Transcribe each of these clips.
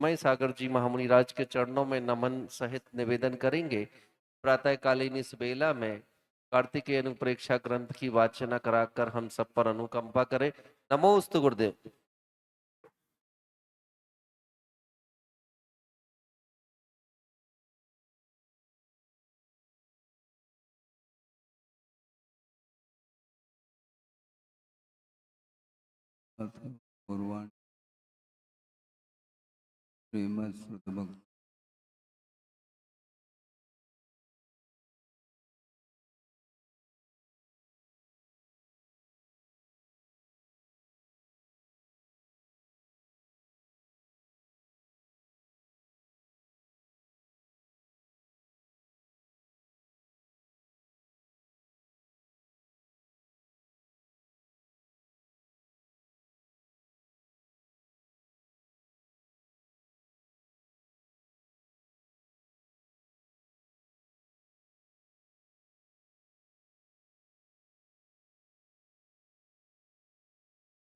मैं सागर जी महामुनि राज के चरणों में नमन सहित निवेदन करेंगे। प्रातःकालीन इस बेला में कार्तिकेय अनुप्रेक्षा ग्रंथ की वाचना कराकर हम सब पर अनुकंपा करें। नमोस्तु गुरुदेव। अथ पूर्वान् श्रीमद्श्रुतभक्ति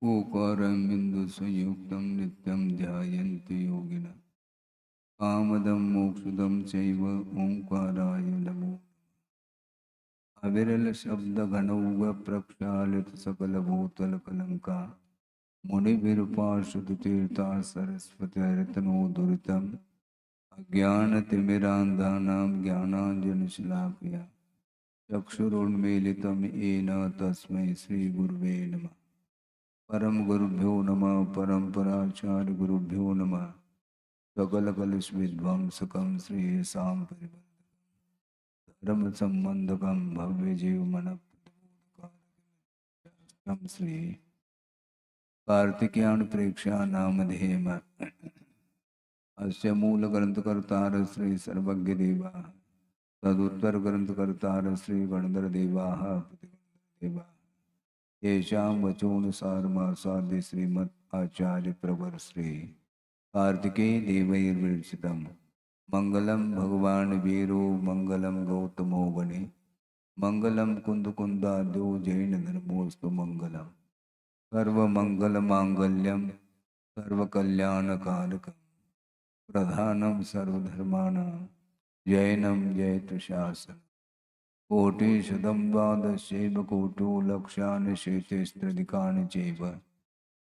ओकारं बिन्दुसंयुक्तं नित्यं ध्यायन्ति योगिनः कामदं मोक्षदं चैव ओंकाराय नमो। अविरल शब्द घनौघ प्रक्षालित सकल भूतल कलंका मुनिभिर्पार्षद तीर्था सरस्वती रत्नो दुरितम् अज्ञानतिमिरान्धानां ज्ञानाञ्जनशलाकया चक्षुरुन्मीलितं येन तस्मै श्रीगुरुवे नमः। परम गुरुभ्यो नमः। परम्पराचार्य गुरुभ्यो नमः। सकल कलुष विध्वंसकं श्री शाम धर्म संबंधकं भव्य जीव मन श्री कार्तिकेयान प्रेक्षा नामधेयम अस्य मूल ग्रंथकर्तार श्री सर्वज्ञ देवा तदुत्तर ग्रंथकर्तार श्री गणधर देवा देवा येषां वचोनुसारमासाद्य श्रीमद् आचार्य प्रवर श्री कार्तिकेय देवैर्विरचितम् मंगलम भगवान वीरो मंगलम गौतमो वने मंगलम कुंद कुंदाद्यो जैन धर्मोस्तु मंगलम सर्व मंगल मांगल्यम सर्व कल्याण कारकम प्रधानम सर्वधर्माणां जैनम जयतु शासन कोटि शतम द्वादशैव कोटो लक्षानि शेतेस्त्रिदिकानि चैव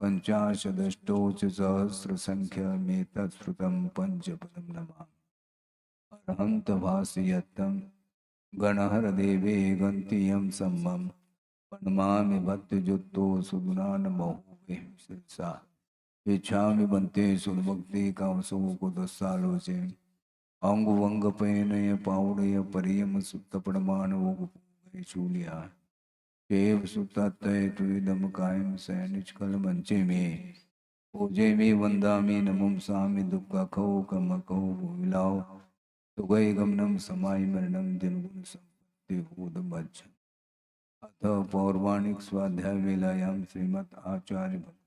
पंचाशदष्टौ च सहस्रसङ्ख्यमेतत्श्रुतं पञ्चपदं नमः। अर्हन्त भासयत्तं गणहरदेवे गन्ति यं सम्मं प्रणमामि भक्तियुक्तो सुगुणान्मोहे शिरसा इच्छामि बन्ते सुरभक्ति कामसो कुतसालोचे अंग वंग पैनय पावड़य परियम सुत्त प्रमाण वोग शूलिया देव सुतत्तय तुदम कायम सैनिच कल मंचे में पूजे में वंदा में नमम सामि दुख खो कम कहो विलाओ तुगय गमनम समाय मरणम दिनगुण संपत्ति होद बच्च। अथ पौर्वाणिक स्वाध्याय वेलायाम श्रीमद् आचार्य भक्ति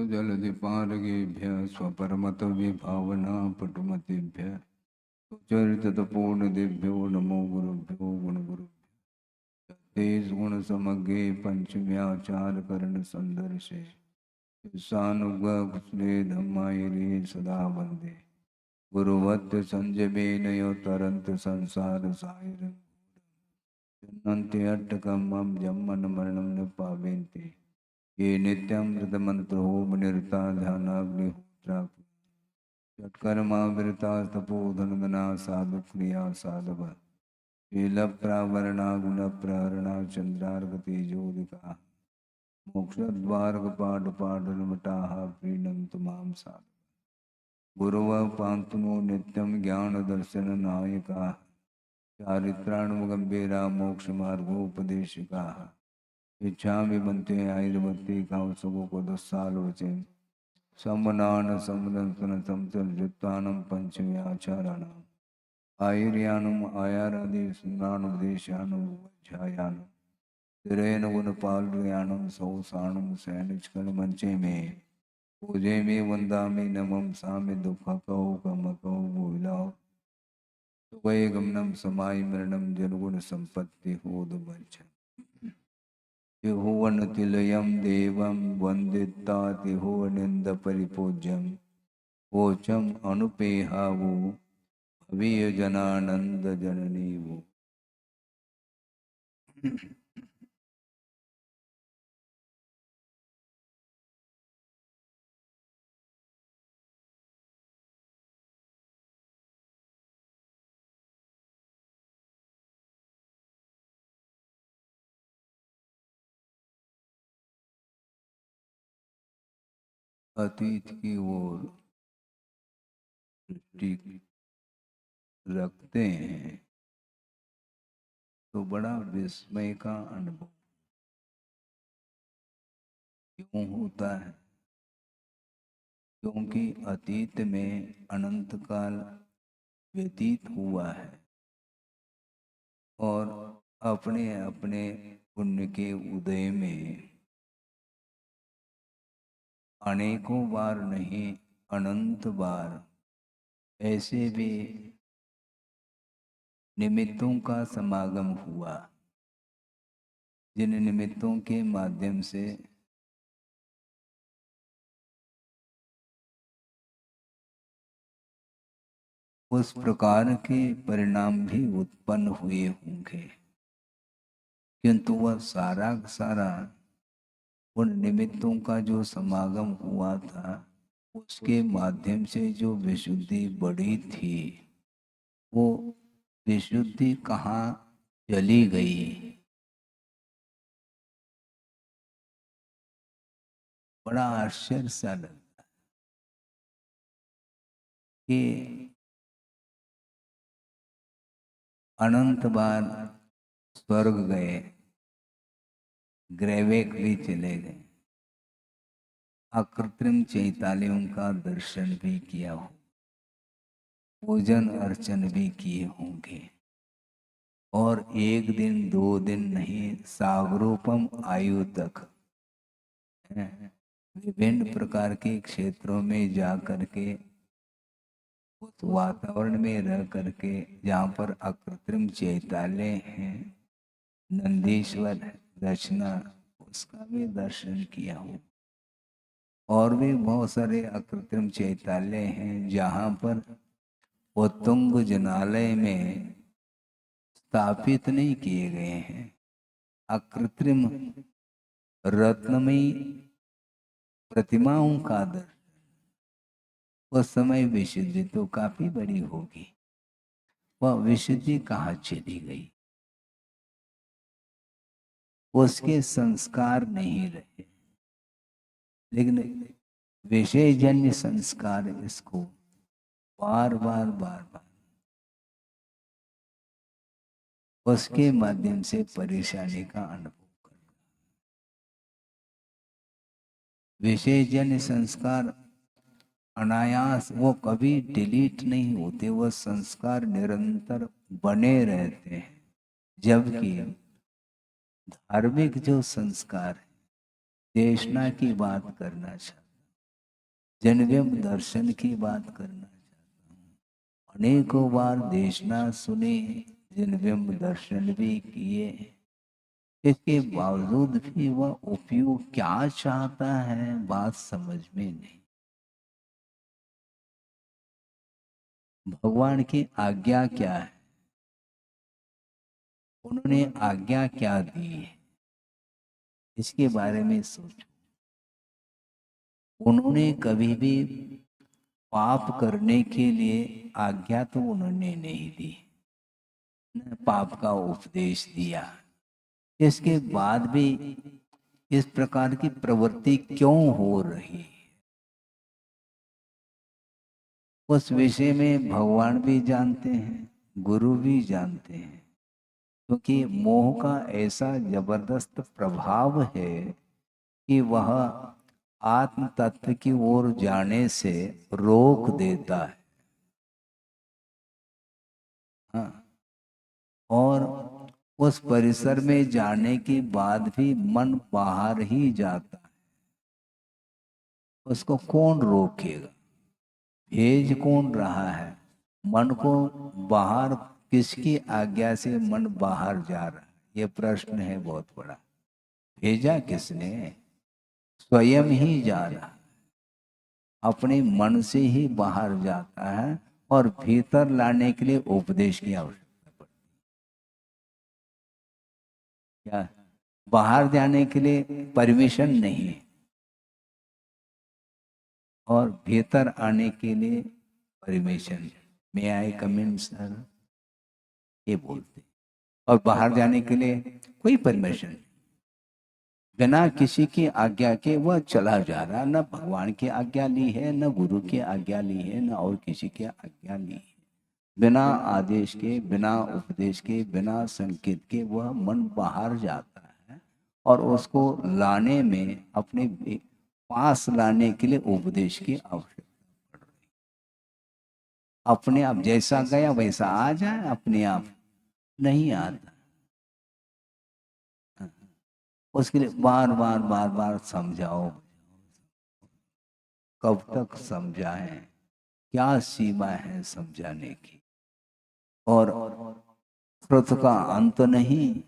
जलधिपारगेभ्य स्वपरमत विभावना पटुमतिभ्य सुचरितपूर्ण नमो गुरुभ्यो गुणगुरुभ्यो तेज गुण समग्रे पंचम्याचार करण संदर्शे सानुगुले धम्मायरे सदा वंदे गुरुवत्य संजमेनयो तरंत संसार सायर जन्नन्ति अट्टकम मम जम्मन मरणम न पावेन्ति ये नित्यमृतमंत्रो निरता ध्यानाग्निहोत्रा षट्कर्मा विरता तपोधनदना साधु क्रिया साधव शीलप्रावरणा गुणप्रहरणा चंद्रार्कतेजोदिका मोक्षद्वारकपाटपाटलमटाः प्रीणन्तु मां साधु गुरवः पान्तु नो नित्यं ज्ञानदर्शननायकाः चारित्राणुगम्भीरा मोक्षमार्गोपदेशिकाः इच्छामि बन्ते आयुर्मते कामसुखोपदस्सालोचन सम्मनान सम्मदंसन समचलजुत्तानं पंचमी आचाराणाम् आयुर्यानम् आयारादि स्मरानुपदेशानं वज्झायानं तिरेन गुणपालयानं सौसानं सैनिचकलमंचे में पूजे में वंदामि नमं सामि दुःखकौ कमकौ भूलाओ तुवै गमनं समाय मरणं जलगुण संपत्ति होदमंच तिहुवन तिलयम देवम वंदिता तिहुवनिंद परिपूज्यम ओचम अनुपेहावो भवीय जनानंद जननी वो। अतीत की ओर दृष्टि रखते हैं तो बड़ा विस्मय का अनुभव क्यों होता है? क्योंकि अतीत में अनंत काल व्यतीत हुआ है और अपने अपने पुण्य के उदय में अनेकों बार नहीं अनंत बार ऐसे भी निमित्तों का समागम हुआ, जिन निमित्तों के माध्यम से उस प्रकार के परिणाम भी उत्पन्न हुए होंगे, किंतु वह सारा सारा उन निमित्तों का जो समागम हुआ था उसके माध्यम से जो विशुद्धि बढ़ी थी वो विशुद्धि कहाँ चली गई? बड़ा आश्चर्य सा लगता कि अनंत बार स्वर्ग गए, ग्रैवेक भी चले गए, अकृत्रिम चैतालियों का दर्शन भी किया हो, पूजन अर्चन भी किए होंगे, और एक दिन दो दिन नहीं सागरोपम आयु तक विभिन्न प्रकार के क्षेत्रों में जा करके उस वातावरण में रह करके जहाँ पर अकृत्रिम चैतालय है, नंदीश्वर दर्शना, उसका भी दर्शन किया हूँ। और भी बहुत सारे अकृत्रिम चैतालय हैं जहाँ पर उत्तुंग जनालय में स्थापित नहीं किए गए हैं, अकृत्रिम रत्नमयी प्रतिमाओं का दर्शन। उस समय विशुद्धि तो काफी बड़ी होगी, वह विशुद्धि कहाँ चली गई? उसके संस्कार नहीं रहे, लेकिन विषयजन्य संस्कार इसको बार बार उसके माध्यम से परेशानी का अनुभव करना। विषयजन्य संस्कार अनायास वो कभी डिलीट नहीं होते, वो संस्कार निरंतर बने रहते हैं। जबकि धार्मिक जो संस्कार है, देशना की बात करना चाहता हूँ, जन्म दर्शन की बात करना चाहता हूँ, अनेकों बार देशना सुने, जन्म दर्शन भी किए, इसके बावजूद भी वह उपयोग क्या चाहता है बात समझ में नहीं। भगवान की आज्ञा क्या है, उन्होंने आज्ञा क्या दी है, इसके बारे में सोचो। उन्होंने कभी भी पाप करने के लिए आज्ञा तो उन्होंने नहीं दी, ने पाप का उपदेश दिया। इसके बाद भी इस प्रकार की प्रवृत्ति क्यों हो रही है, उस विषय में भगवान भी जानते हैं, गुरु भी जानते हैं। क्योंकि मोह का ऐसा जबरदस्त प्रभाव है कि वह आत्म तत्व की ओर जाने से रोक देता है। हाँ, और उस परिसर में जाने के बाद भी मन बाहर ही जाता है। उसको कौन रोकेगा? भेज कौन रहा है? मन को बाहर किसकी आज्ञा से मन बाहर जा रहा है? ये प्रश्न है बहुत बड़ा। भेजा किसने? स्वयं ही जा रहा है, अपने मन से ही बाहर जाता है और भीतर लाने के लिए उपदेश की आवश्यकता पड़ती है। क्या बाहर जाने के लिए परमिशन नहीं है, और भीतर आने के लिए परमिशन, मे आई कम इन सर, ये बोलते। और बाहर जाने के लिए कोई परमिशन, बिना किसी की आज्ञा के वह चला जा रहा, न भगवान की आज्ञा ली है, न गुरु की आज्ञा ली है, न और किसी की आज्ञा ली है। बिना आदेश के, बिना उपदेश के, बिना संकेत के वह मन बाहर जाता है और उसको लाने में, अपने पास लाने के लिए उपदेश की आवश्यकता पड़ रही। अपने आप जैसा गया वैसा आ जाए, अपने आप नहीं आता। उसके लिए बार बार बार बार समझाओ। कब तक समझाएं? क्या सीमा है समझाने की? और श्रुत का अंत नहीं,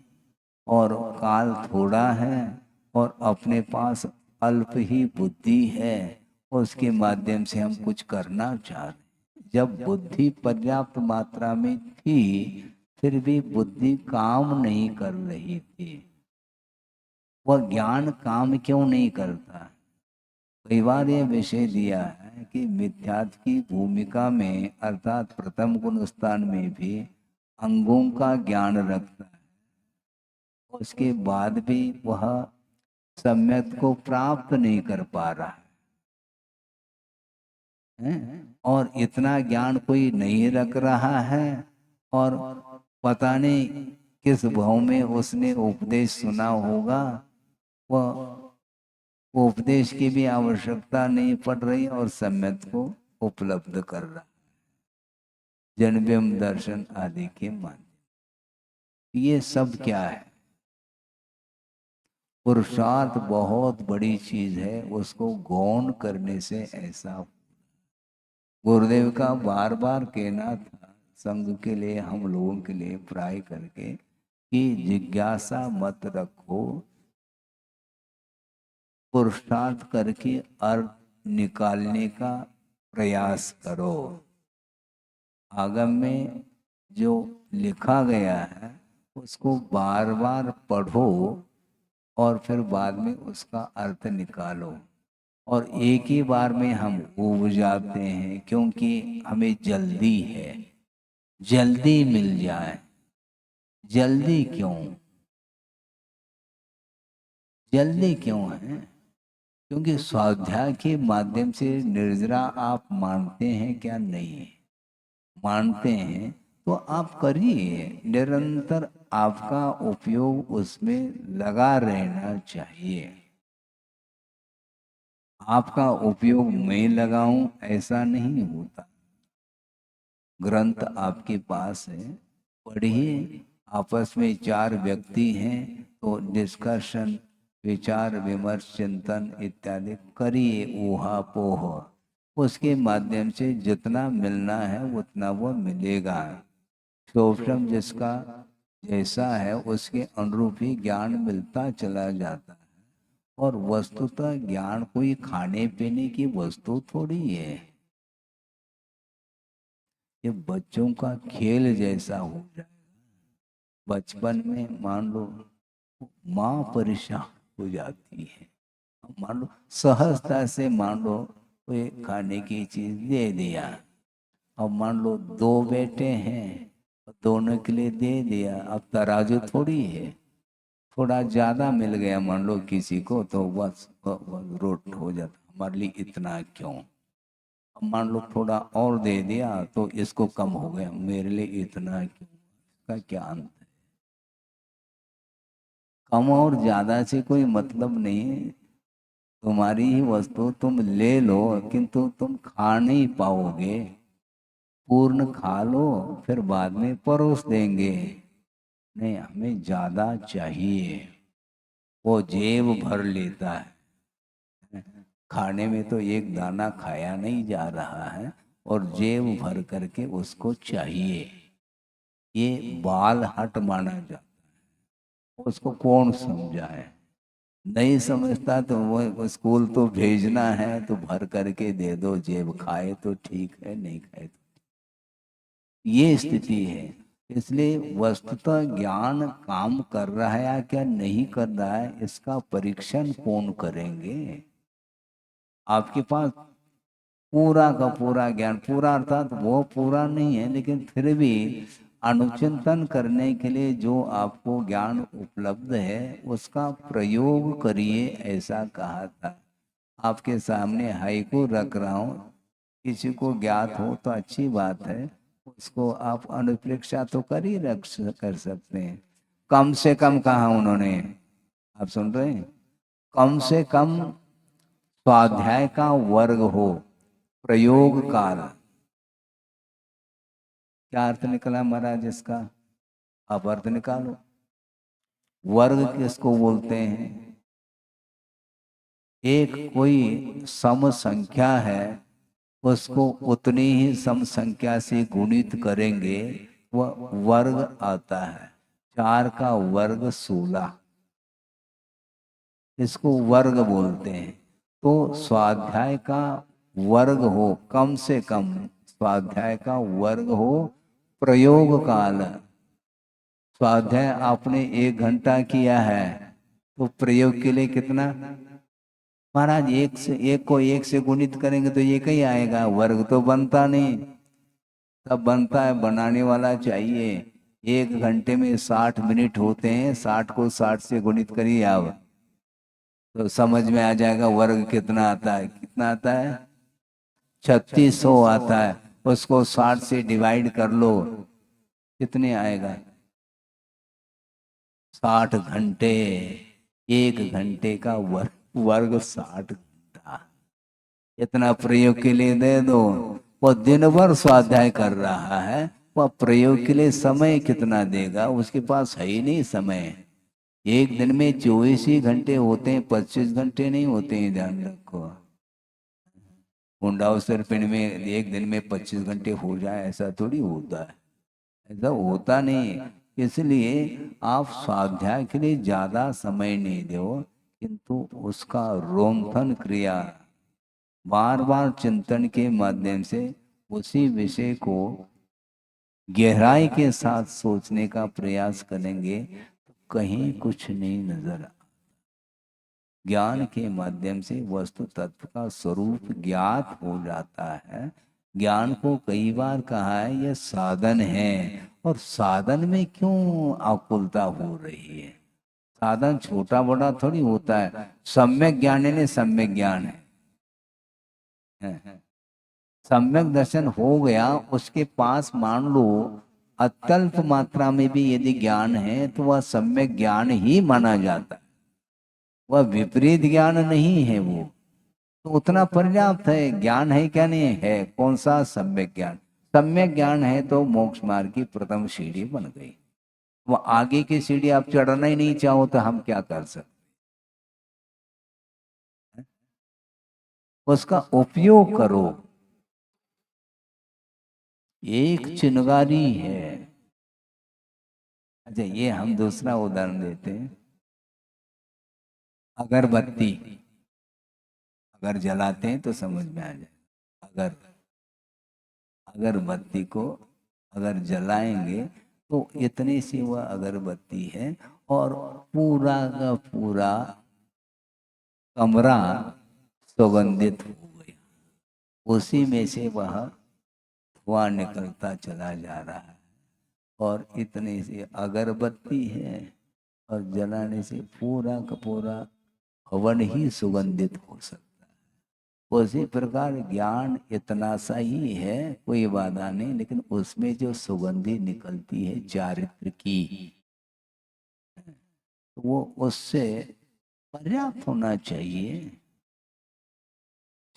और काल थोड़ा है, और अपने पास अल्प ही बुद्धि है। उसके माध्यम से हम कुछ करना चाह रहे हैं। जब बुद्धि पर्याप्त मात्रा में थी, फिर भी बुद्धि काम नहीं कर रही थी। वह ज्ञान काम क्यों नहीं करता? कई बार ये विषय दिया है कि मिथ्यात्व की भूमिका में, अर्थात प्रथम गुण स्थान में भी अंगों का ज्ञान रखता है, उसके बाद भी वह सम्यक को प्राप्त नहीं कर पा रहा है। और इतना ज्ञान कोई नहीं रख रहा है, और पता नहीं किस भाव में उसने उपदेश सुना होगा, वह वो उपदेश की भी आवश्यकता नहीं पड़ रही और सम्यक को उपलब्ध कर रहा, जन्म दर्शन आदि के माध्यम। ये सब क्या है? पुरुषार्थ बहुत बड़ी चीज है, उसको गौण करने से ऐसा। गुरुदेव का बार बार कहना था संघ के लिए, हम लोगों के लिए प्राय करके, कि जिज्ञासा मत रखो, पुरुषार्थ करके अर्थ निकालने का प्रयास करो। आगम में जो लिखा गया है उसको बार बार पढ़ो, और फिर बाद में उसका अर्थ निकालो। और एक ही बार में हम ऊब जाते हैं, क्योंकि हमें जल्दी है, जल्दी मिल जाए। जल्दी क्यों? जल्दी क्यों है? क्योंकि स्वाध्याय के माध्यम से निर्जरा आप मानते हैं क्या? नहीं मानते हैं तो आप करिए, निरंतर आपका उपयोग उसमें लगा रहना चाहिए। आपका उपयोग मैं लगाऊं ऐसा नहीं होता। ग्रंथ आपके पास है, पढ़िए। आपस में चार व्यक्ति हैं तो डिस्कशन, विचार विमर्श, चिंतन इत्यादि करिए, ऊहापोह। उसके माध्यम से जितना मिलना है उतना वो मिलेगा। शोषम जिसका जैसा है उसके अनुरूप ही ज्ञान मिलता चला जाता है। और वस्तुतः ज्ञान कोई खाने पीने की वस्तु थोड़ी है, ये बच्चों का खेल जैसा हो जाएगा। बचपन में मान लो माँ परेशान हो जाती है, मान लो सहजता से, मान लो कोई खाने की चीज दे दिया। अब मान लो दो बेटे हैं, दोनों के लिए दे दिया। अब तराजू थोड़ी है, थोड़ा ज्यादा मिल गया मान लो किसी को तो बस रोट हो जाता, हमारे लिए इतना क्यों। अब मान लो थोड़ा और दे दिया तो इसको कम हो गया, मेरे लिए इतना क्यों, इसका क्या अंत है। कम और ज्यादा से कोई मतलब नहीं है। तुम्हारी ही वस्तु तुम ले लो किंतु तुम खा नहीं पाओगे। पूर्ण खा लो, फिर बाद में परोस देंगे। नहीं, हमें ज्यादा चाहिए। वो जेब भर लेता है। खाने में तो एक दाना खाया नहीं जा रहा है और जेब भर करके उसको चाहिए। ये बाल हट माना जाता है। उसको कौन समझाए। नहीं समझता तो वो स्कूल तो भेजना है तो भर करके दे दो, जेब खाए तो ठीक है, नहीं खाए तो। ये स्थिति है। इसलिए वस्तुतः ज्ञान काम कर रहा है या क्या नहीं कर रहा है, इसका परीक्षण कौन करेंगे। आपके पास पूरा का पूरा ज्ञान, पूरा अर्थात वो पूरा नहीं है लेकिन फिर भी अनुचिंतन करने के लिए जो आपको ज्ञान उपलब्ध है उसका प्रयोग करिए, ऐसा कहा था। आपके सामने हाइकू रख रहा हूँ, किसी को ज्ञात हो तो अच्छी बात है, उसको आप अनुप्रेक्षा तो कर सकते हैं। कम से कम कहा उन्होंने, आप सुन रहे हैं, कम से कम स्वाध्याय का वर्ग हो, प्रयोग काल। क्या अर्थ निकला महाराज इसका, आप अर्थ निकालो। वर्ग किसको बोलते हैं। एक कोई सम संख्या है, उसको उतनी ही सम संख्या से गुणित करेंगे, वह वर्ग आता है। 4 का वर्ग 16, इसको वर्ग बोलते हैं। तो स्वाध्याय का वर्ग हो, कम से कम स्वाध्याय का वर्ग हो, प्रयोग काल। स्वाध्याय आपने 1 घंटा किया है तो प्रयोग के लिए कितना। महाराज एक को एक से गुणित करेंगे तो एक ही आएगा, वर्ग तो बनता नहीं। तब बनता है, बनाने वाला चाहिए। 1 घंटे में 60 मिनट होते हैं, 60 को 60 से गुणित करिए आप, तो समझ में आ जाएगा वर्ग कितना आता है। कितना आता है, 3600 आता है। उसको 60 से डिवाइड कर लो, कितने आएगा, 60 घंटे। 1 घंटे का वर्ग 60 घंटा। इतना प्रयोग के लिए दे दो। वो दिन भर स्वाध्याय कर रहा है, वह प्रयोग के लिए समय कितना देगा, उसके पास है ही नहीं समय। एक दिन में 24 ही घंटे होते हैं, 25 घंटे नहीं होते हैं, ध्यान रखो। मुंडावसर पिंड में एक दिन में 25 घंटे हो जाए ऐसा थोड़ी होता है, ऐसा होता नहीं। इसलिए आप स्वाध्याय के लिए ज्यादा समय नहीं दो, किंतु उसका रोमथन क्रिया बार बार चिंतन के माध्यम से उसी विषय को गहराई के साथ सोचने का प्रयास करेंगे तो कहीं कुछ नहीं नजर। ज्ञान के माध्यम से वस्तु तत्व का स्वरूप ज्ञात हो जाता है। ज्ञान को कई बार कहा है यह साधन है, और साधन में क्यों आकुलता हो रही है। साधन छोटा बड़ा थोड़ी होता है। सम्यक ज्ञान है, सम्यक ज्ञान है। सम्यक दर्शन हो गया, उसके पास मान लो अत्यल्प मात्रा में भी यदि ज्ञान है तो वह सम्यक ज्ञान ही माना जाता है, वह विपरीत ज्ञान नहीं है। वो तो उतना पर्याप्त है। ज्ञान है क्या, नहीं है, कौन सा, सम्यक ज्ञान। सम्यक ज्ञान है तो मोक्ष मार्ग की प्रथम सीढ़ी बन गई। वो आगे की सीढ़ी आप चढ़ना ही नहीं चाहो तो हम क्या कर सकते। उसका उपयोग करो। एक चिनगारी है। अच्छा, ये हम दूसरा उदाहरण देते हैं। अगरबत्ती अगर जलाते हैं तो समझ में आ जाए। अगर अगरबत्ती को अगर जलाएंगे तो इतनी सी वह अगरबत्ती है और पूरा का पूरा कमरा सुगंधित हो गया। उसी में से वह धुआं निकलता चला जा रहा है। और इतनी सी अगरबत्ती है और जलाने से पूरा का पूरा हवन ही सुगंधित हो सकता है। उसी प्रकार ज्ञान इतना सा ही है, कोई बाधा नहीं, लेकिन उसमें जो सुगंधी निकलती है चारित्र की, वो उससे पर्याप्त होना चाहिए।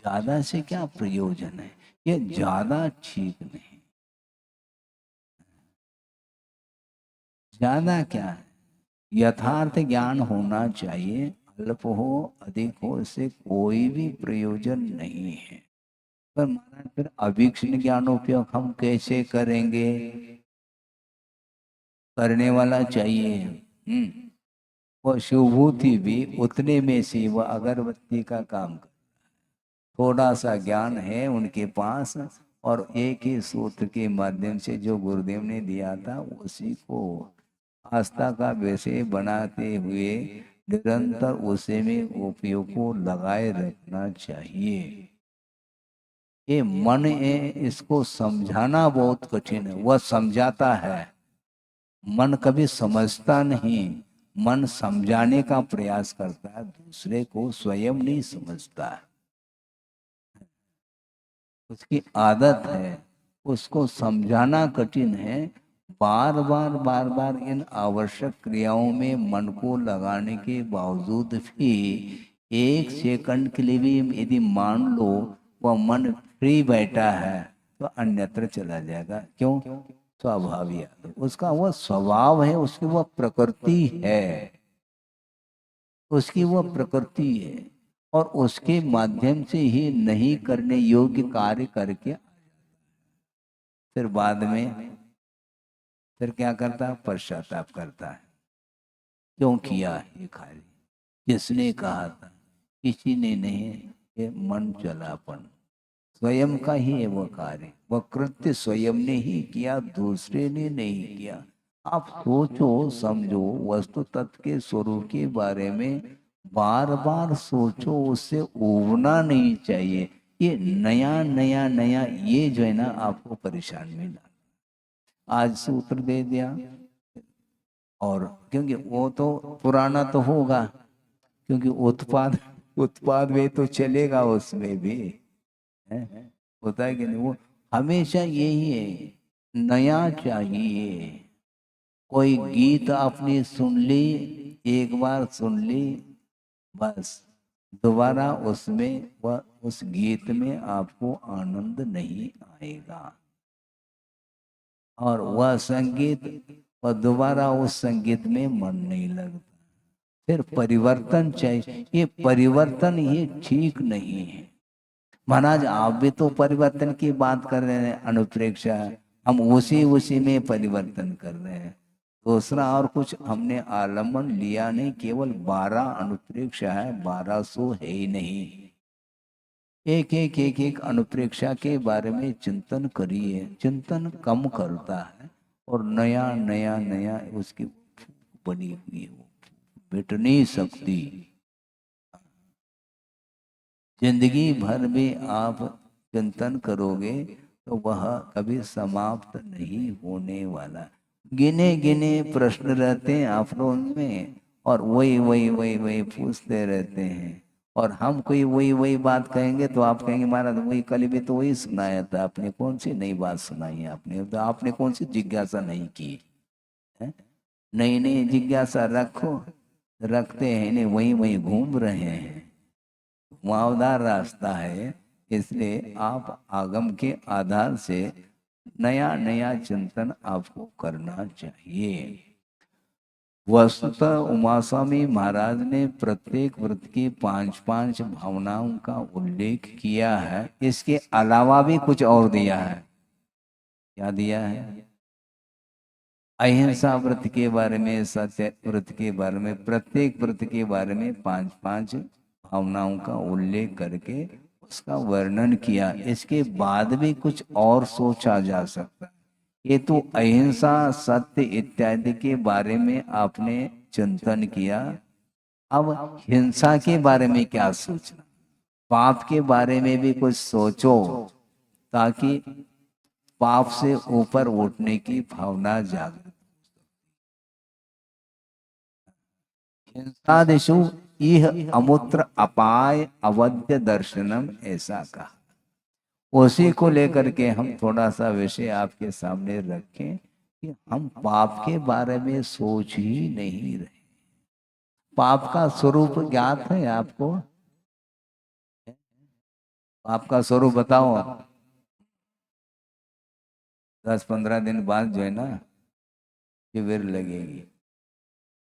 ज्यादा से क्या प्रयोजन है, ये ज्यादा ठीक नहीं। ज्यादा क्या है, यथार्थ ज्ञान होना चाहिए। अल्प हो अधिक हो इससे कोई भी प्रयोजन नहीं है। पर महाराज फिर अवीक्षण ज्ञानोपयोग हम कैसे करेंगे? करने वाला चाहिए। वो शिवभूति भी उतने में से वह अगरबत्ती का काम कर, थोड़ा सा ज्ञान है उनके पास, और एक ही सूत्र के माध्यम से जो गुरुदेव ने दिया था उसी को आस्था का विषय बनाते हुए निरंतर उसे में उपयोग को लगाए रखना चाहिए। ये मन है, इसको समझाना बहुत कठिन है। वह समझाता है, मन कभी समझता नहीं। मन समझाने का प्रयास करता है, दूसरे को स्वयं नहीं समझता है। उसकी आदत है, उसको समझाना कठिन है। बार बार बार बार इन आवश्यक क्रियाओं में मन को लगाने के बावजूद भी एक सेकंड के लिए भी यदि मान लो वह मन फ्री बैठा है तो अन्यत्र चला जाएगा। क्यों? स्वाभाविक है, उसका वह स्वभाव है, उसकी वह प्रकृति है, उसकी वह प्रकृति है। और उसके माध्यम से ही नहीं करने योग्य कार्य करके फिर बाद में फिर क्या करता है? पश्चाताप करता है, क्यों किया ये कार्य, किसने कहा था? किसी ने नहीं, ये मन चलापन स्वयं का ही है वो कार्य, वह कृत्य स्वयं ने ही किया, दूसरे ने नहीं किया। आप सोचो समझो, वस्तु तत्व के स्वरूप के बारे में बार बार सोचो, उससे उबना नहीं चाहिए। ये नया नया नया ये जो है ना आपको परेशान में डाल, आज सूत्र दे दिया, और क्योंकि वो तो पुराना तो होगा, क्योंकि उत्पाद उत्पाद में तो चलेगा, उसमें भी है, होता है कि नहीं? वो हमेशा यही है, नया चाहिए। कोई गीत आपने सुन ली, एक बार सुन ली, बस दोबारा उसमें वह उस गीत में आपको आनंद नहीं आएगा, और वह संगीत और दोबारा उस संगीत में मन नहीं लगता। फिर परिवर्तन चाहिए। ये परिवर्तन ये ठीक नहीं है। महाराज आप भी तो परिवर्तन की बात कर रहे हैं, अनुप्रेक्षा, हम उसी उसी में परिवर्तन कर रहे हैं। दूसरा और कुछ हमने आलम्बन लिया नहीं, केवल 12 अनुप्रेक्षा है, 1200 है ही नहीं। एक एक एक एक अनुप्रेक्षा के बारे में चिंतन करिए, चिंतन कम करता है और नया नया नया उसकी बनी हुई है, वो मिट नहीं सकती। जिंदगी भर में आप चिंतन करोगे तो वह कभी समाप्त नहीं होने वाला। गिने गिने प्रश्न रहते हैं आप लोगों में, और वही वही वही वही पूछते रहते हैं, और हम कोई वही वही बात कहेंगे तो आप कहेंगे महाराज वही कल भी तो वही सुनाया था, आपने कौन सी नई बात सुनाई है? आपने तो आपने कौन सी जिज्ञासा नहीं की है? नई नई जिज्ञासा रखो, रखते हैं नहीं, वही वही घूम रहे हैं। घुमावदार रास्ता है, इसलिए आप आगम के आधार से नया नया चिंतन आपको करना चाहिए। वस्तुतः उमा स्वामी महाराज ने प्रत्येक व्रत की 5-5 भावनाओं का उल्लेख किया है। इसके अलावा भी कुछ और दिया है। क्या दिया है? अहिंसा व्रत के बारे में, सत्य व्रत के बारे में, प्रत्येक व्रत के बारे में 5-5 भावनाओं का उल्लेख करके उसका वर्णन किया। इसके बाद भी कुछ और सोचा जा सकता है। ये तो अहिंसा सत्य इत्यादि के बारे में आपने चिंतन किया। अब हिंसा के बारे में क्या सोचना? पाप के बारे में भी कुछ सोचो, ताकि पाप से ऊपर उठने की भावना जागृत। हिंसादिषु इह अमूत्र अपाय अवध्य दर्शनम, ऐसा कहा। उसी को लेकर के हम थोड़ा सा विषय आपके सामने रखें कि हम पाप के बारे में सोच ही नहीं रहे। पाप का स्वरूप ज्ञात है आपको? पाप का स्वरूप बताओ। 10-15 दिन बाद जो है ना शिविर लगेगी।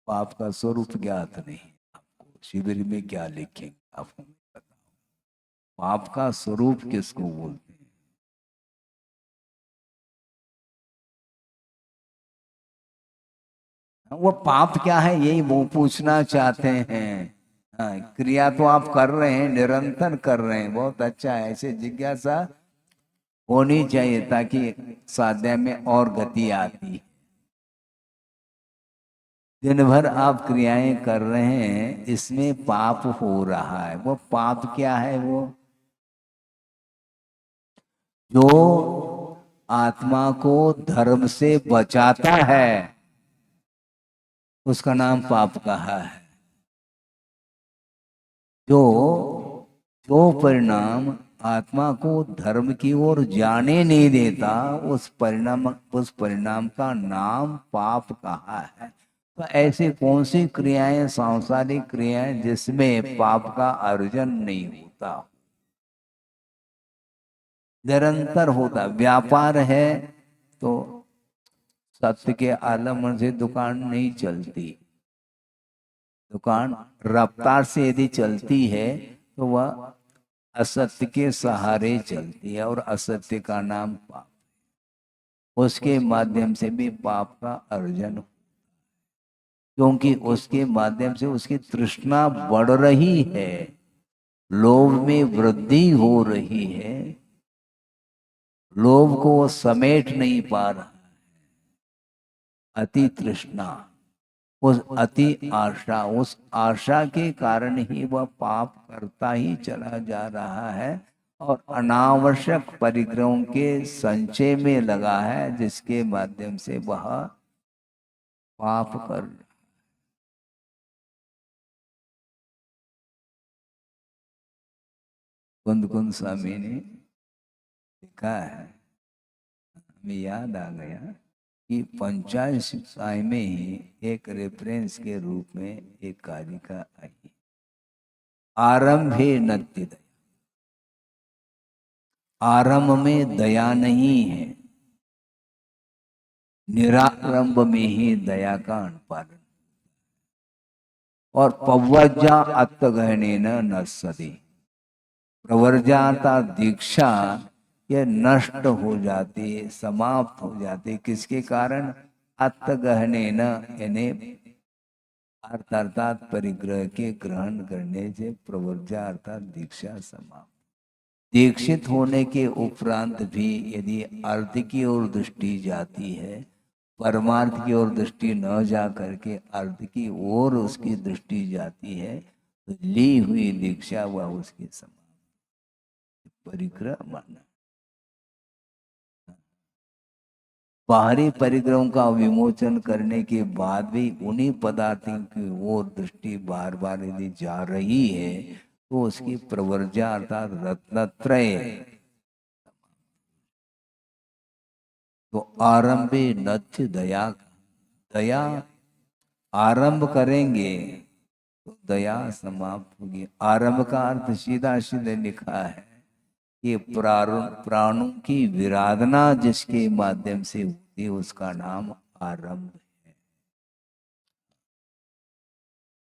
पाप का स्वरूप ज्ञात नहीं आपको, शिविर में क्या लिखेंगे आपको बताओ। पाप का स्वरूप किसको बोलते हैं? वो पाप क्या है यही वो पूछना चाहते हैं। हाँ, क्रिया तो आप कर रहे हैं, निरंतर कर रहे हैं, बहुत अच्छा है। ऐसे जिज्ञासा होनी चाहिए ताकि साधना में और गति आती है। दिन भर आप क्रियाएं कर रहे हैं, इसमें पाप हो रहा है। वो पाप क्या है? वो जो आत्मा को धर्म से बचाता है उसका नाम पाप कहा है। जो जो परिणाम आत्मा को धर्म की ओर जाने नहीं देता उस परिणाम का नाम पाप कहा है। तो ऐसी कौन सी क्रियाएं, सांसारिक क्रियाएं जिसमें पाप का अर्जन नहीं होता, निरंतर होता? व्यापार है तो सत्य के आलम्बन से दुकान नहीं चलती। दुकान रफ्तार से यदि चलती है तो वह असत्य के सहारे चलती है, और असत्य का नाम पाप। उसके माध्यम से भी पाप का अर्जन, क्योंकि उसके माध्यम से उसकी तृष्णा बढ़ रही है, लोभ में वृद्धि हो रही है, लोभ को वो समेट नहीं पा रहा। अति तृष्णा, उस अति आशा, उस आशा के कारण ही वह पाप करता ही चला जा रहा है और अनावश्यक परिग्रहों के संचय में लगा है, जिसके माध्यम से वह पाप कर। कुंद कुंद स्वामी ने लिखा है, हमें याद आ गया कि पंचायत शिक्षाएं में ही एक रेफरेंस के रूप में एक कारिका आई, आरंभे नत्य दया। आरंभ में दया नहीं है, निरारंभ में ही दया का अनुपालन। और पवज्जा अत्तगहने न सदी, प्रवर्जाता दीक्षा यह नष्ट हो जाती है, समाप्त हो जाती है। किसके कारण? अत्तगहने न, यानी अर्थात परिग्रह के ग्रहण करने से प्रवर्जा अर्थात दीक्षा समाप्त। दीक्षित होने के उपरांत भी यदि अर्थ की ओर दृष्टि जाती है, परमार्थ की ओर दृष्टि न जा करके अर्थ की ओर उसकी दृष्टि जाती है, तो ली हुई दीक्षा वह उसके समान परिग्रह माना। बाहरी परिग्रहों का विमोचन करने के बाद भी उन्हीं पदार्थों की ओर दृष्टि बार बार यदि जा रही है तो उसकी प्रवर्जा अर्थात रत्नत्रय। तो आरंभे नत्य दया, दया आरंभ करेंगे तो दया समाप्त होगी। आरंभ का अर्थ सीधा सीधे लिखा है कि प्राणों की विराधना जिसके माध्यम से होती है उसका नाम आरंभ है।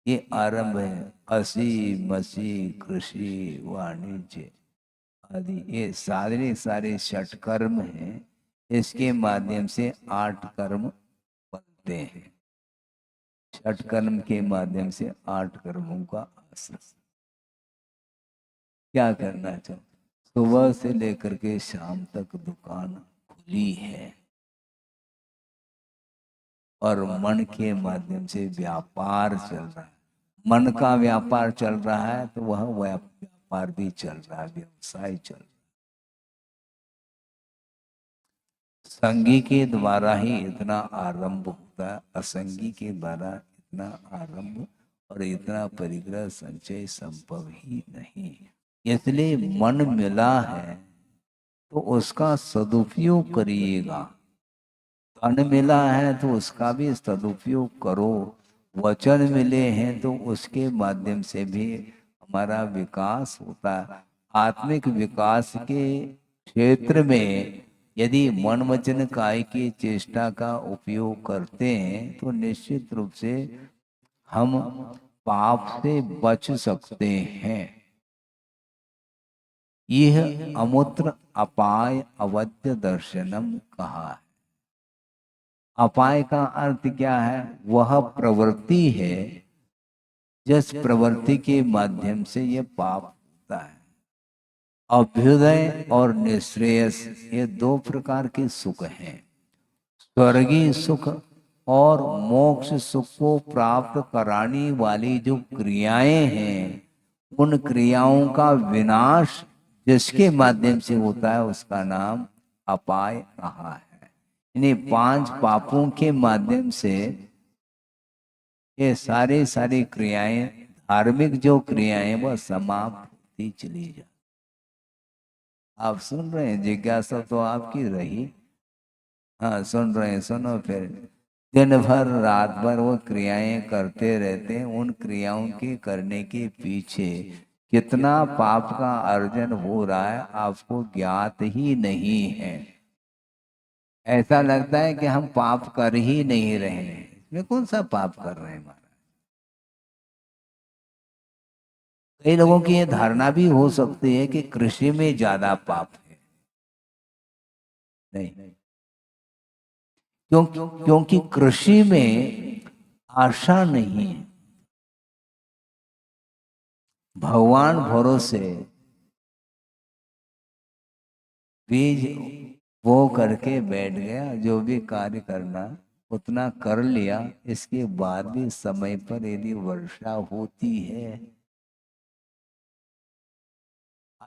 ये आरंभ है। असी मसी कृषि वाणिज्य आदि ये सारे षट कर्म हैं, इसके माध्यम से 8 कर्म बनते हैं। षट कर्म के माध्यम से 8 कर्मों का आश्रय। क्या करना चाहिए? सुबह से लेकर के शाम तक दुकान खुली है और मन के माध्यम से व्यापार चल रहा है। मन का व्यापार चल रहा है तो वह व्यापार भी चल रहा है, व्यवसाय चल रहा है। संगी के द्वारा ही इतना आरंभ होता है, असंगी के द्वारा इतना आरंभ और इतना परिग्रह संचय संभव ही नहीं। इसलिए मन मिला है तो उसका सदुपयोग करिएगा, धन मिला है तो उसका भी सदुपयोग करो, वचन मिले हैं तो उसके माध्यम से भी हमारा विकास होता है। आत्मिक विकास के क्षेत्र में यदि मन वचन काय की चेष्टा का उपयोग करते हैं तो निश्चित रूप से हम पाप से बच सकते हैं। यह अमूत्र अपाय अवध्य दर्शनम कहा है। अपाय का अर्थ क्या है? वह प्रवृत्ति है जिस प्रवृत्ति के माध्यम से यह पाप होता है। अभ्युदय और निश्रेयस ये दो प्रकार के सुख हैं। स्वर्गीय सुख और मोक्ष सुख को प्राप्त कराने वाली जो क्रियाएं हैं, उन क्रियाओं का विनाश जिसके माध्यम से होता है उसका नाम अपाय कहा है। इन्हीं 5 पापों के माध्यम से ये सारी क्रियाएं, धार्मिक जो क्रियाएं वह समाप्त होती चली जाती। आप सुन रहे हैं? जिज्ञासा तो आपकी रही। हाँ, सुन रहे हैं, सुनो फिर। दिन भर रात भर वो क्रियाएं करते रहते हैं, उन क्रियाओं के करने के पीछे कितना पाप का अर्जन हो रहा है आपको ज्ञात ही नहीं है। ऐसा लगता है कि हम पाप कर ही नहीं रहे हैं। इसमें कौन सा पाप कर रहे हैं महाराज? कई लोगों की ये धारणा भी हो सकती है कि कृषि में ज्यादा पाप है। नहीं, क्योंकि कृषि में आशा नहीं है, भगवान भरोसे बीज बो करके बैठ गया, जो भी कार्य करना उतना कर लिया। इसके बाद भी समय पर यदि वर्षा होती है,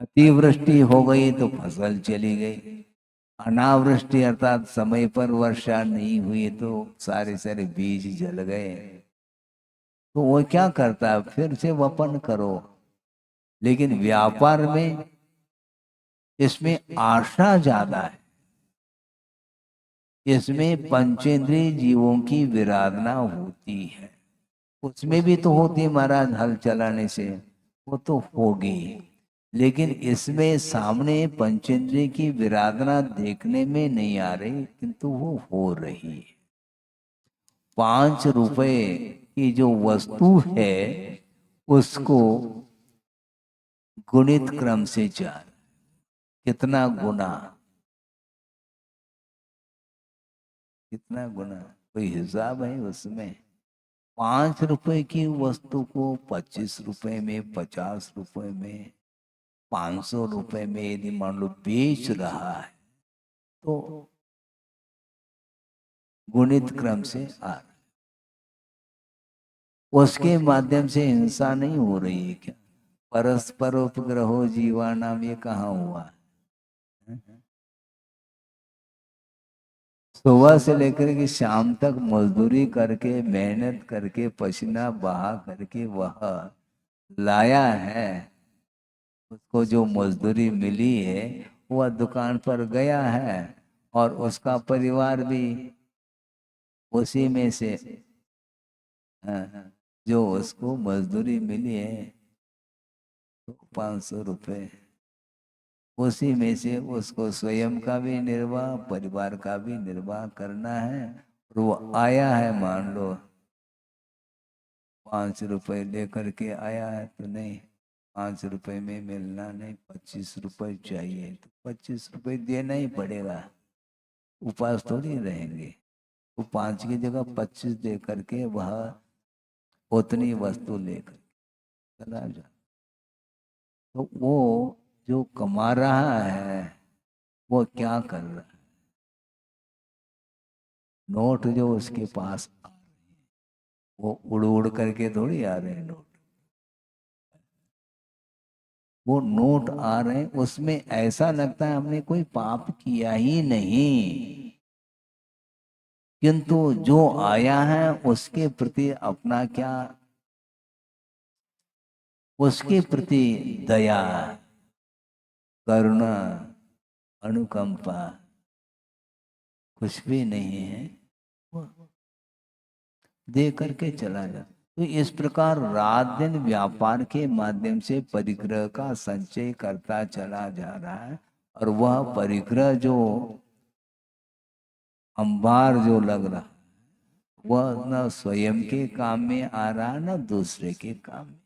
अतिवृष्टि हो गई तो फसल चली गई, अनावृष्टि अर्थात समय पर वर्षा नहीं हुई तो सारे बीज जल गए। तो वो क्या करता है? फिर से वपन करो। लेकिन व्यापार में इसमें आशा ज्यादा है, इसमें पंचेंद्रिय जीवों की विराधना होती है। उसमें भी तो होती है महाराज, हल चलाने से वो तो होगी, लेकिन इसमें सामने पंचेंद्रिय की विराधना देखने में नहीं आ रही, किंतु वो हो रही है। 5 रुपए की जो वस्तु है उसको गुणित क्रम से 4, कितना गुना, कितना गुना, कोई हिसाब है उसमें? 5 रुपए की वस्तु को 25 रुपए में, 50 रुपए में, 500 रुपए में यदि मान लो बेच रहा है तो गुणित क्रम से आ रहा है। उसके माध्यम से हिंसा नहीं हो रही है क्या? परस्पर उपग्रहो जीवा नाम, ये कहाँ हुआ है? सुबह से लेकर के शाम तक मजदूरी करके, मेहनत करके, पसीना बहा करके वह लाया है। उसको जो मजदूरी मिली है वह दुकान पर गया है और उसका परिवार भी उसी में से, जो उसको मजदूरी मिली है तो 500 रुपये, उसी में से उसको स्वयं का भी निर्वाह, परिवार का भी निर्वाह करना है। और वो आया है, मान लो 5 रुपए लेकर के आया है तो नहीं, 5 रुपए में मिलना नहीं, 25 रुपए चाहिए तो 25 रुपए देना ही पड़ेगा। उपास थोड़ी रहेंगे। वो 5 की जगह 25 दे करके वह उतनी वस्तु लेकर चला जा। तो वो जो कमा रहा है वो क्या कर रहा है? नोट जो उसके पास आ रहे हैं वो उड़ उड़ करके थोड़ी आ रहे हैं नोट। वो नोट आ रहे हैं, उसमें ऐसा लगता है हमने कोई पाप किया ही नहीं, किंतु जो आया है उसके प्रति अपना क्या, उसके प्रति दया, करुणा, अनुकंपा कुछ भी नहीं है, वो दे करके चला जाता। तो इस प्रकार रात दिन व्यापार के माध्यम से परिग्रह का संचय करता चला जा रहा है, और वह परिग्रह जो अंबार जो लग रहा है, वह न स्वयं के काम में आ रहा न दूसरे के काम में।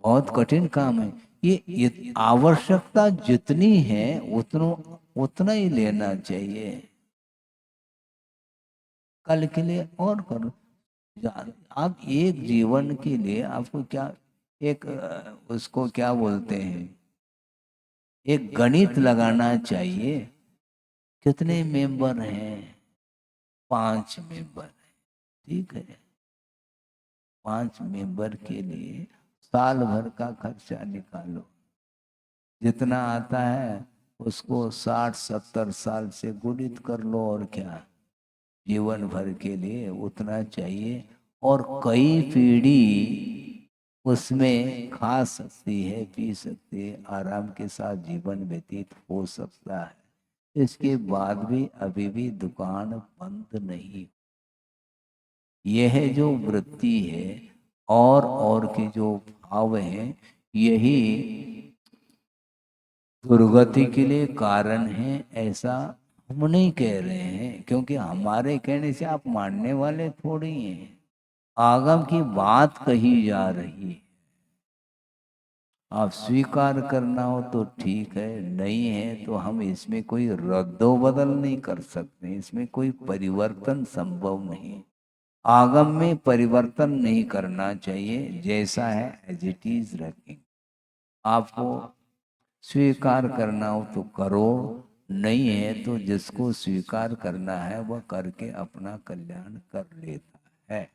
बहुत कठिन काम है ये। आवश्यकता जितनी है उतना ही लेना चाहिए, कल के लिए और करो। आप एक जीवन के लिए आपको क्या, एक उसको क्या बोलते हैं, एक गणित लगाना चाहिए। कितने मेंबर हैं? 5 मेंबर हैं, ठीक है। 5 मेंबर के लिए साल भर का खर्चा निकालो, जितना आता है उसको 60-70 साल से गुणित कर लो, और क्या, जीवन भर के लिए उतना चाहिए। और कई पीढ़ी उसमें खा सकती है, पी सकती है, आराम के साथ जीवन व्यतीत हो सकता है। इसके बाद भी अभी भी दुकान बंद नहीं। यह जो वृत्ति है और के जो भाव हैं, यही दुर्गति के लिए कारण है, ऐसा हम नहीं कह रहे हैं, क्योंकि हमारे कहने से आप मानने वाले थोड़ी हैं। आगम की बात कही जा रही है, आप स्वीकार करना हो तो ठीक है, नहीं है तो हम इसमें कोई रद्दो बदल नहीं कर सकते, इसमें कोई परिवर्तन संभव नहीं। आगम में परिवर्तन नहीं करना चाहिए, जैसा है एज इट इज रखें। आपको स्वीकार करना हो तो करो, नहीं है तो जिसको स्वीकार करना है वह करके अपना कल्याण कर लेता है।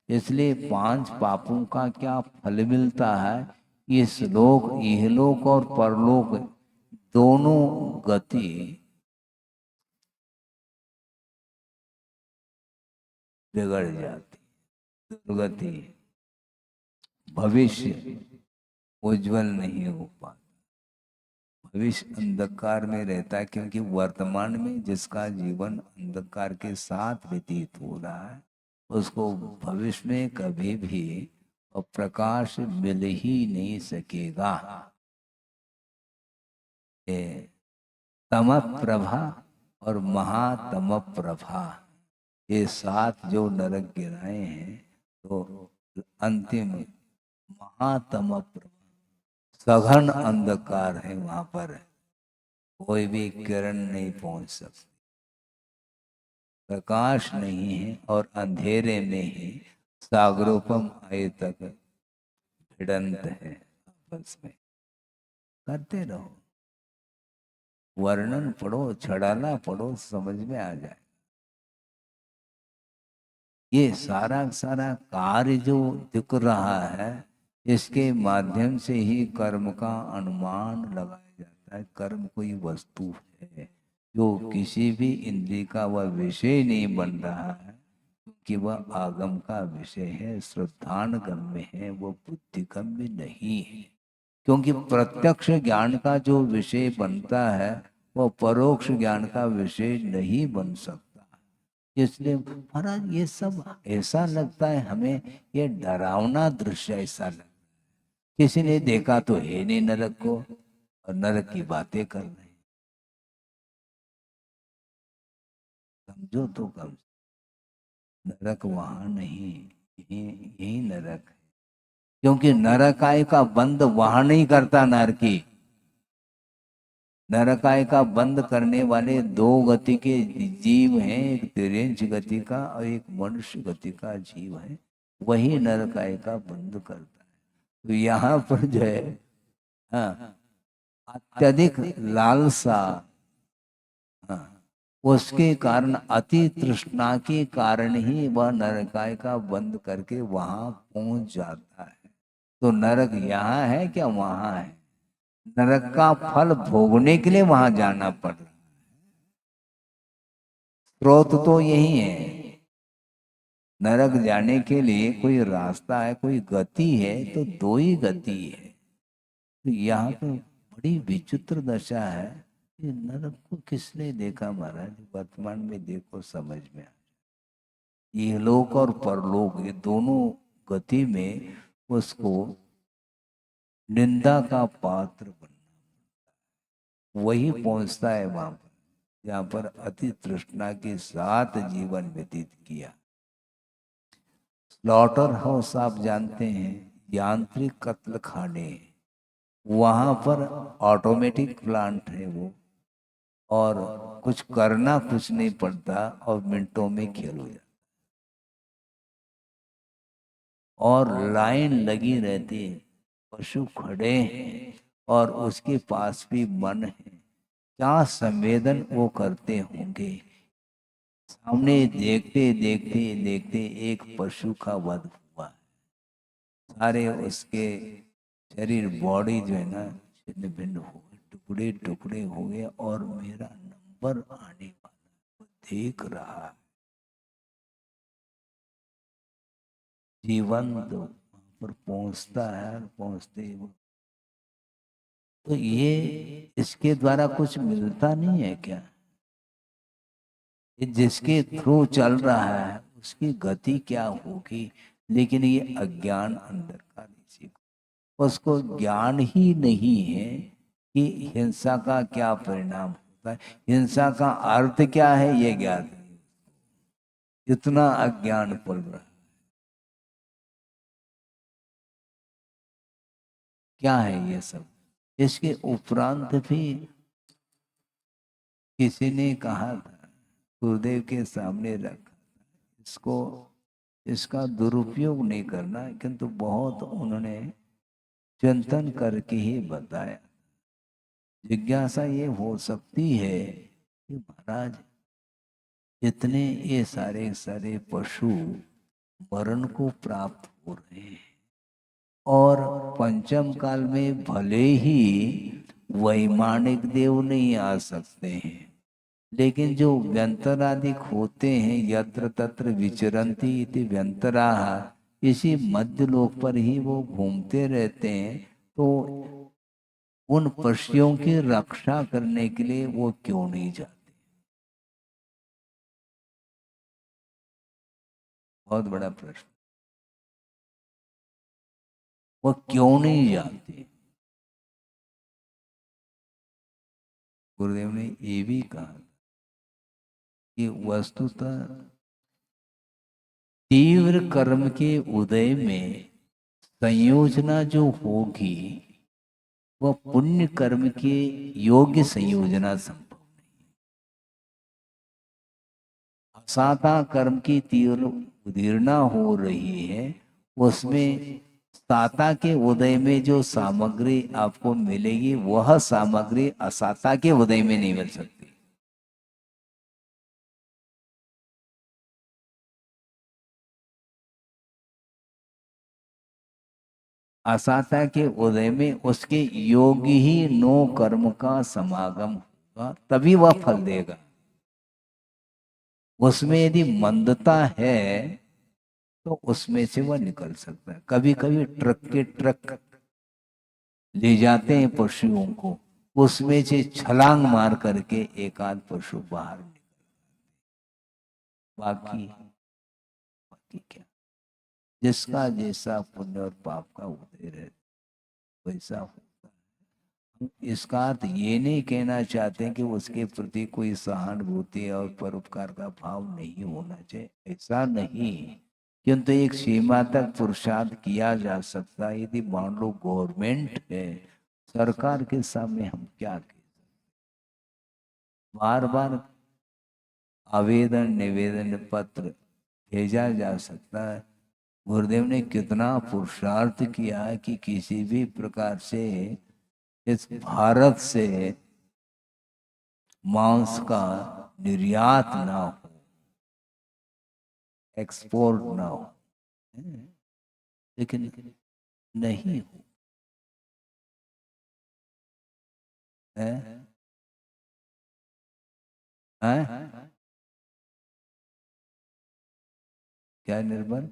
इसलिए 5 पापों का क्या फल मिलता है, इस लोक, इहलोक और परलोक दोनों गति बिगड़ जाती, दुर्गति, भविष्य उज्जवल नहीं हो पाता, भविष्य अंधकार में रहता है, क्योंकि वर्तमान में जिसका जीवन अंधकार के साथ व्यतीत हो रहा है उसको भविष्य में कभी भी प्रकाश मिल ही नहीं सकेगा। तम प्रभा और महातम प्रभा, ये 7 जो नरक गिराए हैं, तो अंतिम महातम प्रभा, सघन अंधकार है, वहां पर कोई भी किरण नहीं पहुंच सकती, प्रकाश नहीं है, और अंधेरे में ही सागरोपम आय तक भिड़ंत है। आपस में करते रहो, वर्णन पढ़ो, छड़ाना पढ़ो, समझ में आ जाए। ये सारा सारा कार्य जो दिख रहा है, इसके माध्यम से ही कर्म का अनुमान लगाया जाता है। कर्म कोई वस्तु है जो किसी भी इंद्रिय का वह विषय नहीं बन रहा है, कि वह आगम का विषय है, श्रद्धान गम्य है, वो बुद्धिगम्य नहीं है। क्योंकि प्रत्यक्ष ज्ञान का जो विषय बनता है वह परोक्ष ज्ञान का विषय नहीं बन सकता। इसलिए महाराज ये सब ऐसा लगता है हमें, ये डरावना दृश्य ऐसा लगता है। किसी ने देखा तो है नहीं नरक को, और नरक की बातें कर रहे हैं। समझो तो कम, नरक वहां नहीं, यही नरक है। क्योंकि नरकाय का बंद वहां नहीं करता नरकी। नरकाय का बंद करने वाले 2 गति के जीव हैं, एक तिर्यंच गति का और एक मनुष्य गति का जीव है, वही नरकाय का बंद करता है। तो यहाँ पर जो है, हाँ, अत्यधिक लालसा, हाँ, उसके कारण, अति तृष्णा के कारण ही वह नरकाय का बंद करके वहां पहुंच जाता है। तो नरक यहाँ है क्या वहां है? नरक का फल भोगने के लिए वहां जाना पड़ रहा है। स्रोत तो यही है। नरक जाने के लिए कोई रास्ता है, कोई गति है, तो दो ही गति है। तो यहाँ पे बड़ी विचित्र दशा है कि नरक को किसने देखा महाराज? वर्तमान में देखो, समझ में आ। इहलोक और परलोक, ये दोनों गति में उसको निंदा का पात्र बनना, वही पहुंचता है वहां पर जहां पर अति तृष्णा के साथ जीवन व्यतीत किया। स्लॉटर हाउस आप जानते हैं, यांत्रिक कत्ल खाने, वहां पर ऑटोमेटिक प्लांट है वो, और कुछ करना कुछ नहीं पड़ता और मिनटों में खेल हो जाता, और लाइन लगी रहती है, पशु खड़े हैं और उसके पास भी मन है। क्या संवेदन वो करते होंगे। सामने देखते देखते देखते एक पशु का वध हुआ, सारे उसके शरीर बॉडी जो है ना छिन्न भिन्न हो गए, टुकड़े टुकड़े हो गए, और मेरा नंबर आने वाला वो देख रहा है। जीवन तो वहां पर पहुंचता है, पहुंचते ही तो ये इसके द्वारा कुछ मिलता नहीं है क्या? ये जिसके थ्रू चल रहा है उसकी गति क्या होगी? लेकिन ये अज्ञान अंदर का ऋषि को, उसको ज्ञान ही नहीं है कि हिंसा का क्या परिणाम होता है, हिंसा का अर्थ क्या है, ये ज्ञान नहीं। इतना अज्ञान पल रहा है। क्या है ये सब? इसके उपरांत भी किसी ने कहा था, गुरुदेव के सामने रखा, इसको इसका दुरुपयोग नहीं करना, किंतु बहुत उन्होंने चिंतन करके ही बताया। जिज्ञासा ये हो सकती है कि महाराज इतने ये सारे सारे पशु मरण को प्राप्त हो रहे हैं, और पंचम काल में भले ही वैमानिक देव नहीं आ सकते हैं, लेकिन जो व्यंतरादिक होते हैं, यत्र तत्र विचरन्ति इति व्यंतराः, इसी मध्य लोक पर ही वो घूमते रहते हैं। तो उन पक्षियों की रक्षा करने के लिए वो क्यों नहीं जाते? बहुत बड़ा प्रश्न। वो क्यों नहीं जाते? गुरुदेव ने ये भी कहा कि वस्तुतः तीव्र कर्म के उदय में संयोजना जो होगी वह पुण्य कर्म के योग्य संयोजना संभव नहीं। असाता कर्म की तीव्र उदीर्णा हो रही है, उसमें साता के उदय में जो सामग्री आपको मिलेगी वह सामग्री असाता के उदय में नहीं मिल सकती। असाता के उदय में उसके योगी ही नो कर्म का समागम होगा, तभी वह फल देगा। उसमें यदि मंदता है तो उसमें से वह निकल सकता है। कभी कभी ट्रक के ट्रक ले जाते हैं पशुओं को, उसमें से छलांग मार करके एक आध पशु बाहर निकल, बाकी बाकी क्या? जिसका जैसा पुण्य और पाप का उदय रहे वैसा होता है। हम इसका अर्थ ये नहीं कहना चाहते कि उसके प्रति कोई सहानुभूति और परोपकार का भाव नहीं होना चाहिए, ऐसा नहीं, किंतु एक सीमा तक पुरुषार्थ किया जा सकता है। यदि मान लो गवर्नमेंट है, सरकार के सामने हम क्या कहें? बार बार आवेदन निवेदन पत्र भेजा जा सकता है। गुरुदेव ने कितना पुरुषार्थ किया है कि किसी भी प्रकार से इस भारत से मांस का निर्यात ना हो, एक्सपोर्ट ना हो, लेकिन नहीं हो। है? हैं? क्या निर्भर?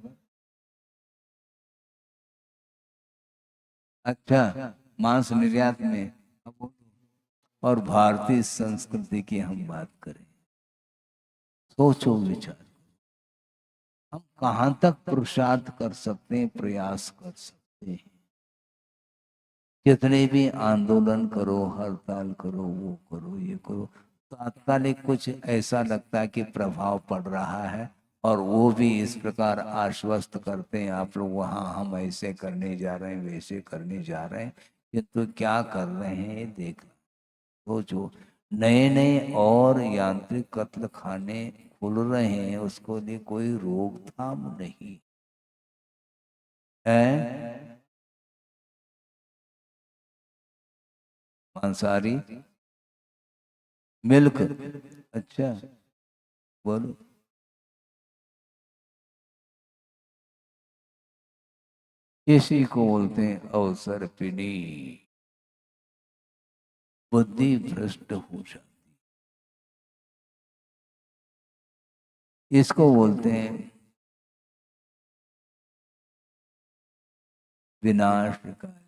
अच्छा, मांस निर्यात में। और भारतीय संस्कृति की हम बात करें, सोचो विचार, हम कहां तक पुरुषार्थ कर सकते हैं, प्रयास कर सकते हैं। कितने भी आंदोलन करो, हड़ताल करो, वो करो, ये करो, तात्कालिक कुछ ऐसा लगता है कि प्रभाव पड़ रहा है, और वो भी इस प्रकार आश्वस्त करते हैं, आप लोग वहाँ, हम ऐसे करने जा रहे हैं, वैसे करने जा रहे हैं, किंतु क्या कर रहे हैं देख। सोचो, नए नए और यांत्रिक कत्ल खाने खुल रहे हैं, उसको लिए कोई रोकथाम नहीं है। मांसाहारी मिल्क, अच्छा, बोलो। इसी को बोलते हैं अवसर पीढ़ी, बुद्धि भ्रष्ट हो जाती, इसको बोलते हैं विनाशकारी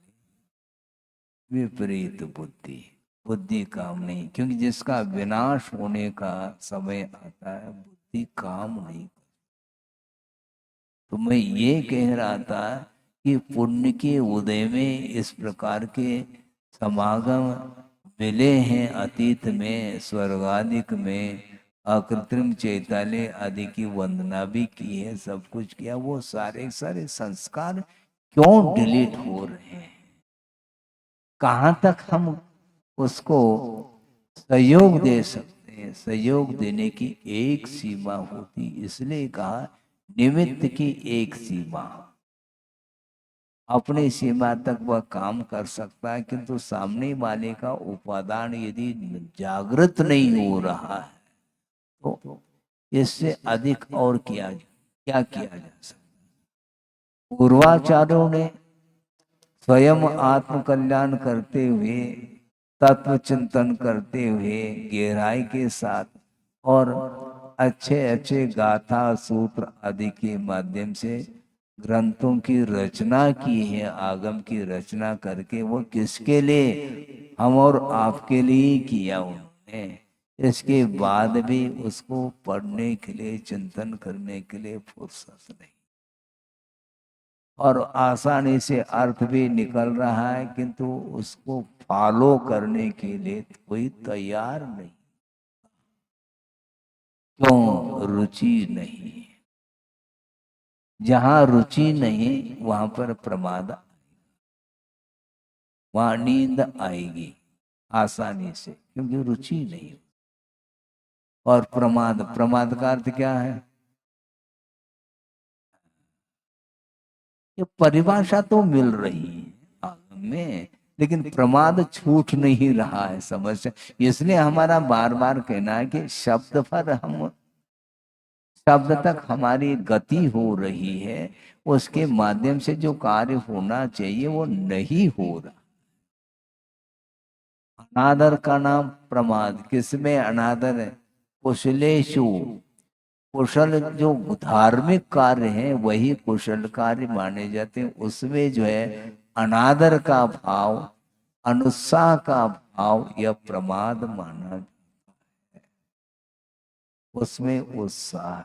विपरीत बुद्धि। बुद्धि काम नहीं, क्योंकि जिसका विनाश होने का समय आता है, बुद्धि काम नहीं। तो मैं ये कह रहा था कि पुण्य के उदय में इस प्रकार के समागम मिले हैं, अतीत में, स्वर्गादिक में, अकृत्रिम चैतालय आदि की वंदना भी की है, सब कुछ किया, वो सारे सारे संस्कार क्यों डिलीट हो रहे हैं? कहाँ तक हम उसको सहयोग दे सकते हैं? सहयोग देने की एक सीमा होती, इसलिए कहा निमित्त की एक सीमा। अपनी सीमा तक वह काम कर सकता है, किंतु सामने वाले का उपादान यदि जागृत नहीं हो रहा है, तो इससे अधिक और क्या किया जा सकता? पूर्वाचार्यों ने स्वयं आत्म कल्याण करते हुए, तत्व चिंतन करते हुए, गहराई के साथ और अच्छे अच्छे गाथा सूत्र आदि के माध्यम से ग्रंथों की रचना की है, आगम की रचना करके, वो किसके लिए? हम और आपके लिए ही किया उन्होंने। इसके बाद भी उसको पढ़ने के लिए, चिंतन करने के लिए फुर्सत नहीं, और आसानी से अर्थ भी निकल रहा है, किंतु उसको फॉलो करने के लिए कोई तैयार नहीं। क्यों? रुचि नहीं। जहां रुचि नहीं, वहां पर प्रमाद, वहां नींद आएगी आसानी से, क्योंकि रुचि नहीं। और प्रमाद, प्रमाद का अर्थ क्या है? ये परिभाषा तो मिल रही है में, लेकिन प्रमाद छूट नहीं रहा है समस्या। इसलिए हमारा बार बार कहना है कि शब्द पर हम, शब्द तक हमारी गति हो रही है, उसके माध्यम से जो कार्य होना चाहिए वो नहीं हो रहा। अनादर का नाम प्रमाद। किसमें अनादर है? कुशलेशु। कुशल जो धार्मिक कार्य है वही कुशल कार्य माने जाते हैं, उसमें जो है अनादर का भाव, अनुत्साह का भाव, यह प्रमाद माना जाता है। उसमें उत्साह,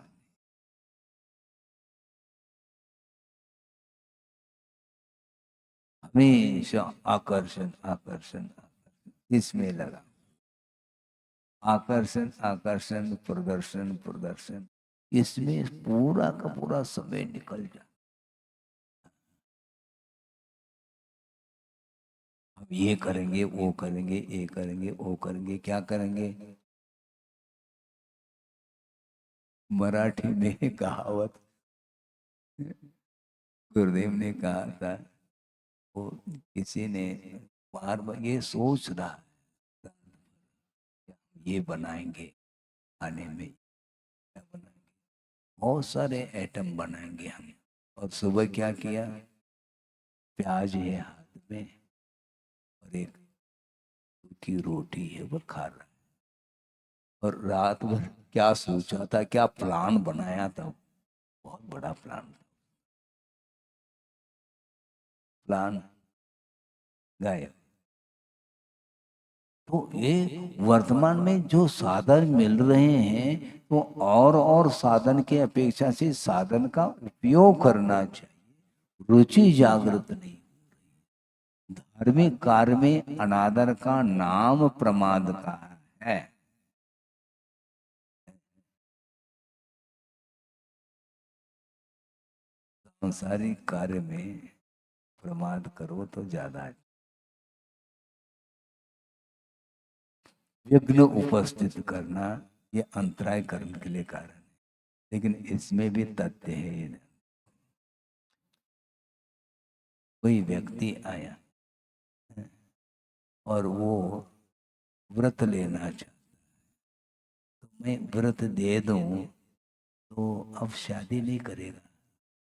हमेशा आकर्षण आकर्षण आकर्षण इसमें लगा, आकर्षण आकर्षण, प्रदर्शन प्रदर्शन, इसमें पूरा का पूरा समय निकल जाता। हम ये करेंगे, वो करेंगे, ये करेंगे, वो करेंगे, क्या करेंगे? मराठी में कहावत गुरुदेव ने कहा था, वो किसी ने बार बार ये सोच रहा है, ये बनाएंगे खाने में, क्या बनाएंगे, बहुत सारे आइटम बनाएंगे हम। और सुबह क्या किया? प्याज है हाथ में और एक की रोटी है वो खा रहा है। और रात भर क्या सोचा था, क्या प्लान बनाया था, बहुत बड़ा प्लान गायब। तो ये वर्तमान में जो साधन मिल रहे हैं, तो और साधन के अपेक्षा से साधन का उपयोग करना चाहिए, रुचि जागृत नहीं। धार्मिक कार्य में अनादर का नाम प्रमाद का है। सांसारिक कार्य में प्रमाद करो तो ज्यादा विघ्न उपस्थित करना, ये अंतराय कर्म के लिए कारण है। लेकिन इसमें भी तथ्य है। कोई व्यक्ति आया और वो व्रत लेना चाहता, तो मैं व्रत दे दूं तो अब शादी नहीं करेगा,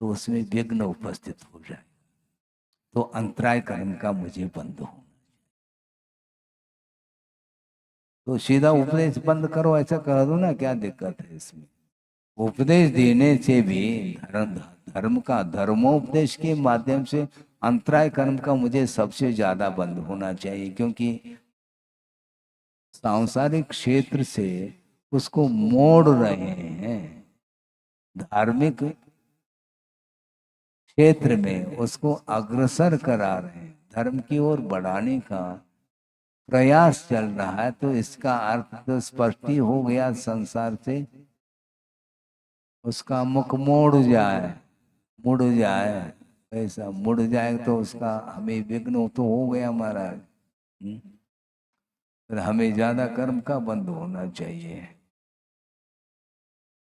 तो उसमें विघ्न उपस्थित हो जाए, तो अंतराय कर्म का मुझे बंद हो। तो सीधा उपदेश बंद करो ऐसा कह दो ना, क्या दिक्कत है इसमें? उपदेश देने से भी धर्म का धर्मोपदेश के माध्यम से अंतराय कर्म का मुझे सबसे ज्यादा बंद होना चाहिए, क्योंकि सांसारिक क्षेत्र से उसको मोड़ रहे हैं, धार्मिक क्षेत्र में उसको अग्रसर करा रहे हैं, धर्म की ओर बढ़ाने का प्रयास चल रहा है। तो इसका अर्थ तो स्पष्ट ही हो गया, संसार से उसका मुख मुड़ जाए, ऐसा मुड़ जाए तो उसका हमें विघ्न तो हो गया महाराज। फिर हमें ज्यादा कर्म का बंद होना चाहिए।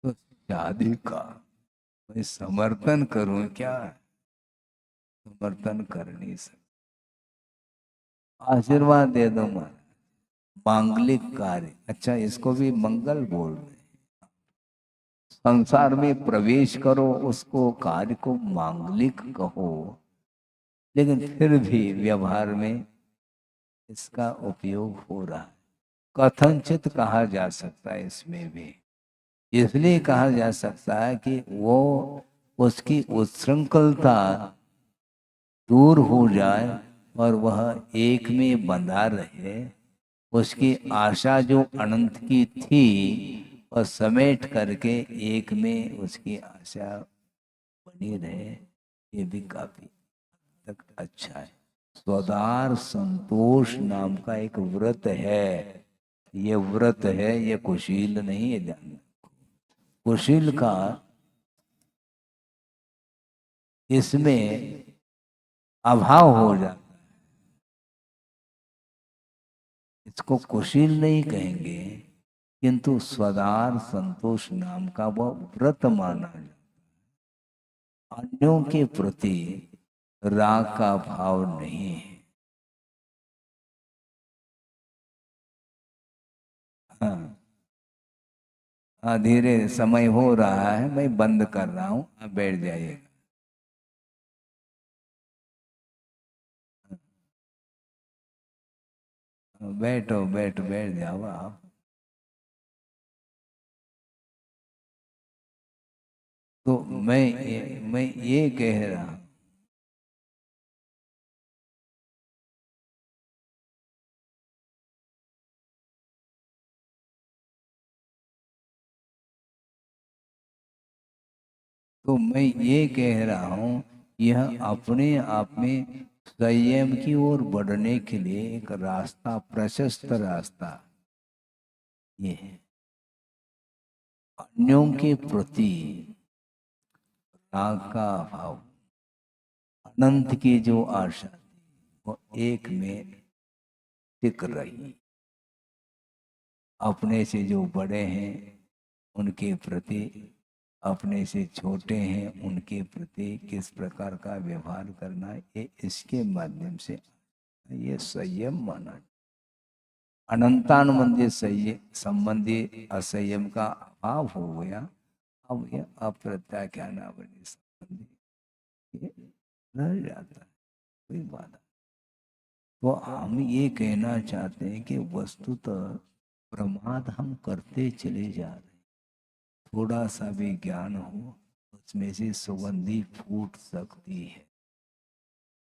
तो शादी का मैं समर्थन करूं क्या? समर्थन कर नहीं सकता। आशीर्वाद दे दो महाराज। मांगलिक कार्य, अच्छा इसको भी मंगल बोल रहे हैं। संसार में प्रवेश करो, उसको कार्य को मांगलिक कहो, लेकिन फिर भी व्यवहार में इसका उपयोग हो रहा है। कथनचित कहा जा सकता है, इसमें भी इसलिए कहा जा सकता है कि वो उसकी उच्छृंखलता दूर हो जाए और वह एक में बंधा रहे। उसकी आशा जो अनंत की थी, वह समेट करके एक में उसकी आशा बनी रहे, ये भी काफी तक अच्छा है। स्वदार संतोष नाम का एक व्रत है, ये व्रत है, ये कुशील नहीं है। ध्यान, कुशील का इसमें अभाव हो जाता है, इसको कुशील नहीं कहेंगे, किंतु स्वदार संतोष नाम का वह व्रत माना जाता है। अन्यों के प्रति राग का भाव नहीं है। हाँ हाँ, धीरे समय हो रहा है, मैं बंद कर रहा हूं, आप बैठ जाइएगा। बैठो बैठ जाओ आप। तो मैं ये कह रहा हूं, तो मैं ये कह रहा हूं, यह अपने आप में संयम की ओर बढ़ने के लिए एक रास्ता, प्रशस्त रास्ता ये है। अन्यों के प्रति राग का अभाव, अनंत की जो आशा वो एक में टिक रही। अपने से जो बड़े हैं उनके प्रति, अपने से छोटे हैं उनके प्रति किस प्रकार का व्यवहार करना है, ये इसके माध्यम से ये संयम माना। अनंतानुबंधी संबंधी असंयम का अभाव हो गया। अब यह अप्रत्याख्यानाबंधी संबंधी ये रह जाता है, कोई बात तो हम ये कहना चाहते हैं कि वस्तुतः प्रमाद हम करते चले जा रहे हैं। थोड़ा सा भी ज्ञान हो उसमें से सुगंधी फूट सकती है।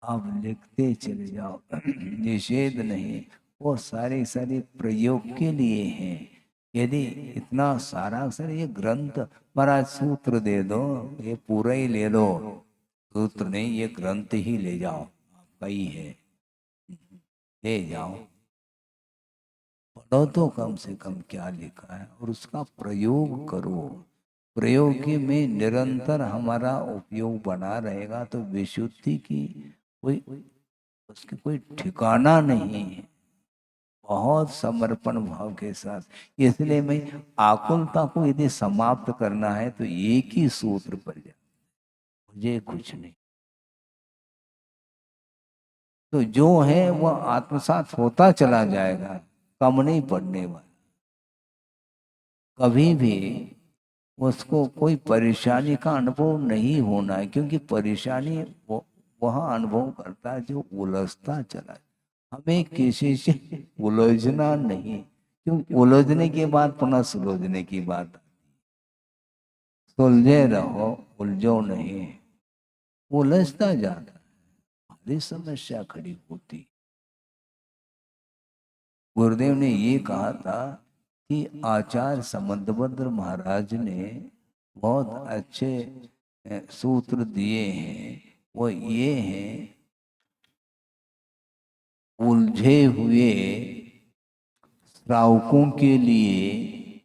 आप लिखते चले जाओ निषेध नहीं, वो सारे सारे प्रयोग के लिए हैं। यदि इतना सारा सर ये ग्रंथ, महाराज सूत्र दे दो, ये पूरा ही ले लो, सूत्र नहीं ये ग्रंथ ही ले जाओ, आपका ही है, ले जाओ, पढ़ो तो कम से कम क्या लिखा है और उसका प्रयोग करो। प्रयोग में निरंतर हमारा उपयोग बना रहेगा तो विशुद्धि की कोई उसकी कोई ठिकाना नहीं है। बहुत समर्पण भाव के साथ, इसलिए मैं आकुलता को यदि समाप्त करना है तो एक ही सूत्र पर जा, मुझे कुछ नहीं। तो जो है वह आत्मसात होता चला जाएगा, कम नहीं पड़ने वाला। कभी भी उसको कोई परेशानी का अनुभव नहीं होना है, क्योंकि परेशानी वो वह अनुभव करता है जो उलझता चला है। हमें किसी से उलझना नहीं, क्योंकि उलझने के बाद पुनः सुलझने की बात। सुलझे रहो, उलझो नहीं, उलझता जाता है, हमारी समस्या खड़ी होती। गुरुदेव ने ये कहा था कि आचार्य समंतभद्र महाराज ने बहुत अच्छे सूत्र दिए हैं। वो ये हैं, उलझे हुए श्रावकों के लिए,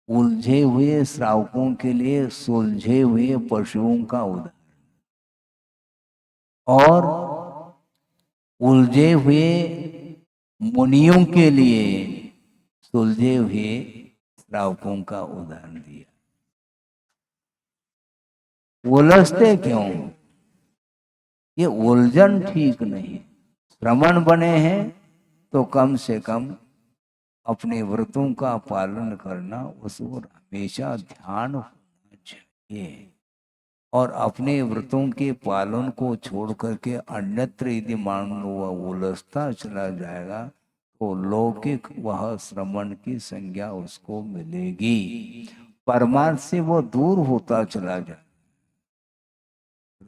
उलझे हुए श्रावकों के लिए सुलझे हुए पशुओं का उदाहरण, और उलझे हुए मुनियों के लिए सुलझे हुए श्रावकों का उदाहरण दिया। उलझते क्यों? ये उलझन ठीक नहीं। श्रमण बने हैं तो कम से कम अपने व्रतों का पालन करना, उस ओर हमेशा ध्यान होना चाहिए। और अपने व्रतों के पालन को छोड़ करके अन्यत्र यदि मान लो वह उलझता चला जाएगा तो लौकिक वह श्रमण की संज्ञा उसको मिलेगी, परमार्थ से वो दूर होता चला जाए।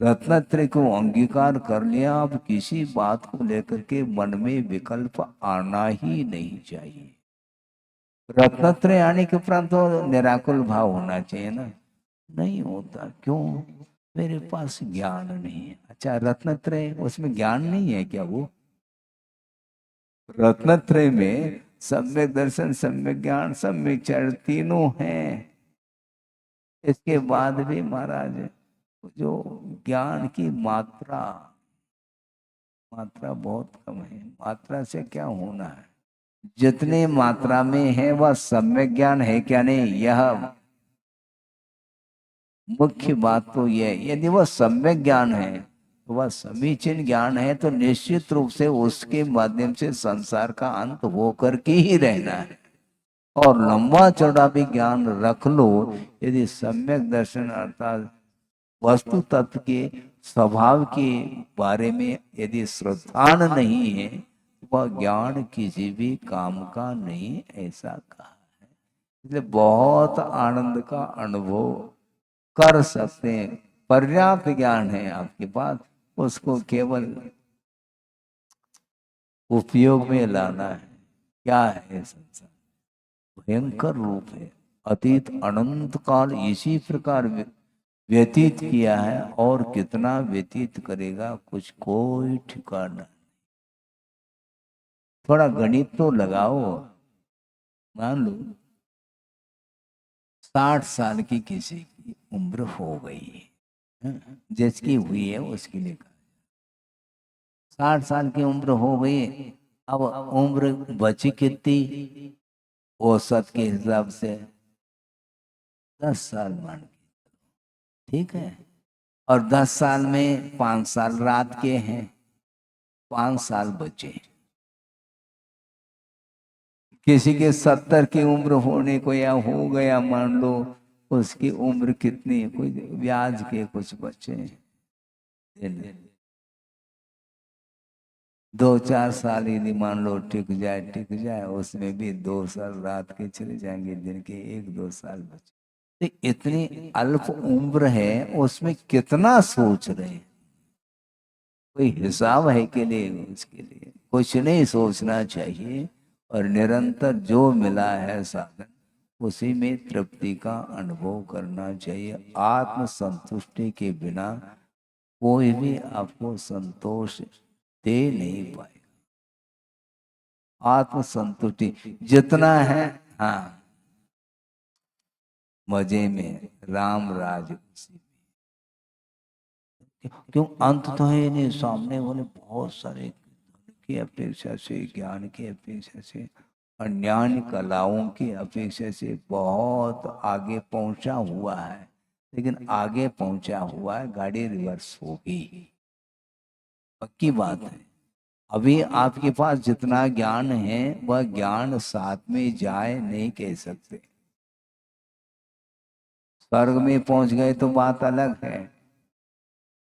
रत्नत्रय को अंगीकार कर लिया, अब किसी बात को लेकर के मन में विकल्प आना ही नहीं चाहिए। रत्नत्रय आने के उपरांत तो निराकुल भाव होना चाहिए ना, नहीं होता। क्यों? मेरे पास ज्ञान नहीं है। अच्छा, रत्नत्रय उसमें ज्ञान नहीं है क्या? वो रत्नत्रय में सम्यक दर्शन, सम्यक ज्ञान, सम्यक चरण तीनों हैं। इसके बाद भी महाराज जो ज्ञान की मात्रा, मात्रा बहुत कम है। मात्रा से क्या होना है? जितने मात्रा में है वह सम्यक ज्ञान है क्या नहीं, यह मुख्य बात तो यह। यदि वह सम्यक ज्ञान है, तो वह समीचीन ज्ञान है, तो निश्चित रूप से उसके माध्यम से संसार का अंत होकर के ही रहना है। और लंबा चौड़ा भी ज्ञान रख लो, यदि सम्यक दर्शन अर्थात वस्तु तत्व के स्वभाव के बारे में यदि श्रद्धान नहीं है, वह ज्ञान किसी भी काम का नहीं, ऐसा कहा है। इसलिए बहुत आनंद का अनुभव कर सकते हैं। पर्याप्त ज्ञान है आपके पास, उसको केवल उपयोग में लाना है। क्या है संसार? भयंकर रूप है। अतीत अनंत काल इसी प्रकार व्यतीत किया है, और कितना व्यतीत करेगा कुछ कोई ठिकाना। थोड़ा गणित तो लगाओ। मान लो 60 साल की किसी की उम्र हो गई है, जिसकी हुई है उसके लिए 60 साल की उम्र हो गई। अब उम्र बची कितनी? औसत के हिसाब से 10 साल मान के, ठीक है। और 10 साल में 5 साल रात के हैं, 5 साल बचे। किसी के 70 की उम्र होने को या हो गया मान लो, उसकी उम्र कितनी? कोई ब्याज के कुछ बचे। 2-4 साल यदि मान लो टिक जाए, उसमें भी 2 साल रात के चले जाएंगे, दिन के 1-2 साल बचे। तो इतनी अल्प उम्र है, उसमें कितना सोच रहे हैं? कोई हिसाब है के लिए? उसके लिए कुछ नहीं सोचना चाहिए, और निरंतर जो मिला है साधन, उसी में तृप्ति का अनुभव करना चाहिए। आत्म संतुष्टि के बिना कोई भी आपको संतोष दे नहीं पाएगा। आत्म संतुष्टि जितना है, हाँ, मजे में राम राज उसी में। क्यों? अंत तो है नहीं, सामने वाले बहुत सारे धन की अपेक्षा से, ज्ञान की अपेक्षा से, अन्य कलाओं की अपेक्षा से बहुत आगे पहुंचा हुआ है। लेकिन आगे पहुंचा हुआ है, गाड़ी रिवर्स होगी, पक्की बात है। अभी आपके पास जितना ज्ञान है, वह ज्ञान साथ में जाए नहीं कह सकते। स्वर्ग में पहुंच गए तो बात अलग है,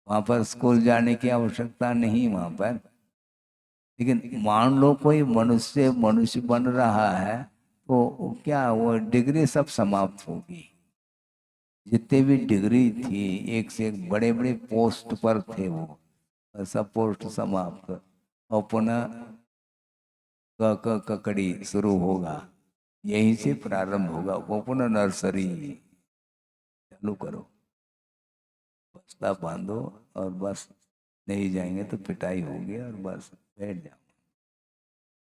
वहां पर स्कूल जाने की आवश्यकता नहीं वहां पर। लेकिन मान लो कोई मनुष्य मनुष्य बन रहा है, तो क्या वो डिग्री सब समाप्त होगी? जितने भी डिग्री थी, एक से एक बड़े बड़े पोस्ट पर थे वो, सब पोस्ट समाप्त, और पुनः ककड़ी शुरू होगा, यहीं से प्रारंभ होगा। वो पुनः नर्सरी चालू करो, बस्ता बांधो, और बस नहीं जाएंगे तो पिटाई होगी, और बस बैठ जाओ।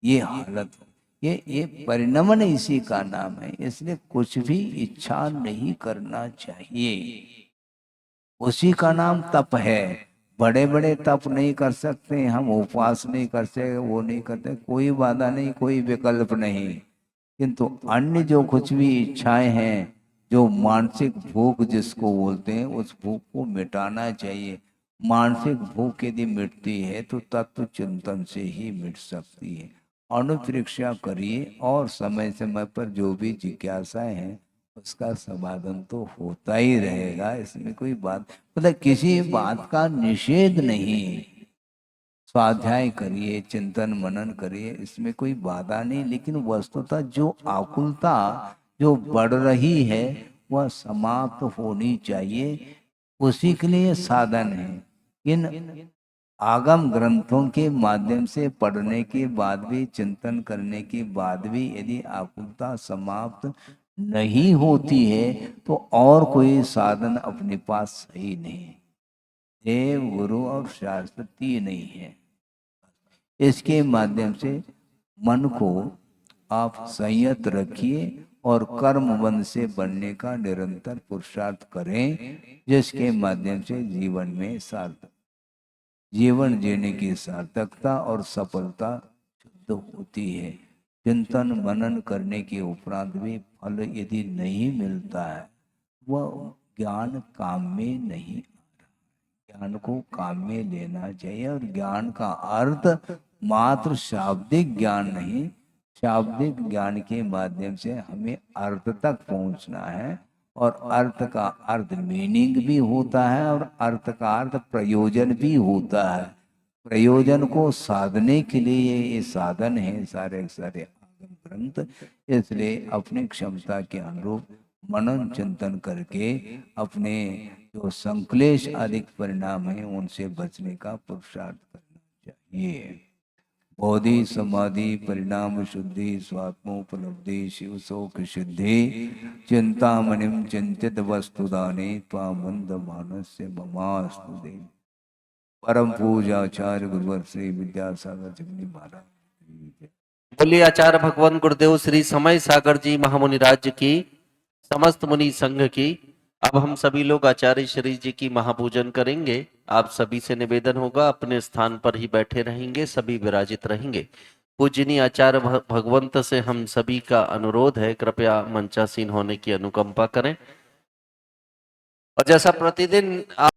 ये हालत, ये परिणमन इसी का नाम है। इसलिए कुछ भी इच्छा नहीं करना चाहिए, उसी का नाम तप है। बड़े बड़े तप नहीं कर सकते हम, उपवास नहीं कर सकते, वो नहीं करते, कोई बाधा नहीं, कोई विकल्प नहीं। किंतु अन्य जो कुछ भी इच्छाएं हैं, जो मानसिक भूख जिसको बोलते हैं, उस भूख को मिटाना चाहिए। मानसिक भूख यदि मिटती है तो तत्व चिंतन से ही मिट सकती है। अनुप्रेक्षा करिए, और समय समय पर जो भी जिज्ञासाएं हैं, उसका समाधान तो होता ही रहेगा। इसमें कोई बात, मतलब किसी बात का निषेध नहीं। स्वाध्याय करिए, चिंतन मनन करिए, इसमें कोई बाधा नहीं। लेकिन वस्तुतः जो आकुलता जो बढ़ रही है, वह समाप्त होनी चाहिए। उसी के लिए साधन है। इन आगम ग्रंथों के माध्यम से पढ़ने के बाद भी, चिंतन करने के बाद भी, यदि आकुलता समाप्त नहीं होती है, तो और कोई साधन अपने पास सही नहीं। देव, गुरु और शास्त्र तीन नहीं है। इसके माध्यम से मन को आप संयत रखिए, और कर्म बंध से बनने का निरंतर पुरुषार्थ करें, जिसके माध्यम से जीवन में सार्थक, जीवन जीने की सार्थकता और सफलता शुद्ध होती है। चिंतन मनन करने के उपरांत भी फल यदि नहीं मिलता है, वह ज्ञान काम में नहीं। ज्ञान को काम में लेना चाहिए, और ज्ञान का अर्थ मात्र शाब्दिक ज्ञान नहीं, शाब्दिक ज्ञान के माध्यम से हमें अर्थ तक पहुंचना है। और अर्थ का अर्थ मीनिंग भी होता है, और अर्थ का अर्थ प्रयोजन भी होता है। प्रयोजन को साधने के लिए ये साधन है सारे के सारे आगम ग्रंथ। इसलिए अपनी क्षमता के अनुरूप मनन चिंतन करके अपने जो संक्लेश अधिक परिणाम है, उनसे बचने का पुरुषार्थ करना चाहिए। बोधि समाधि परिणाम शुद्धि, स्वात्मोपलब्धि शिव शोक सिद्धि, चिंतामणिम चिंतित वस्तुदाने त्वामंद मानस्य ममास्तु देव। परम पूजा आचार्य गुरुवर श्री विद्यासागर जगनी महाराज। बोलिए आचार्य भगवान गुरुदेव श्री समय सागर जी महामुनि राज्य की, समस्त मुनि संघ की। अब हम सभी लोग आचार्य श्री जी की महापूजन करेंगे। आप सभी से निवेदन होगा, अपने स्थान पर ही बैठे रहेंगे, सभी विराजित रहेंगे। पूजनीय आचार्य भगवंत से हम सभी का अनुरोध है, कृपया मंचासीन होने की अनुकंपा करें। और जैसा प्रतिदिन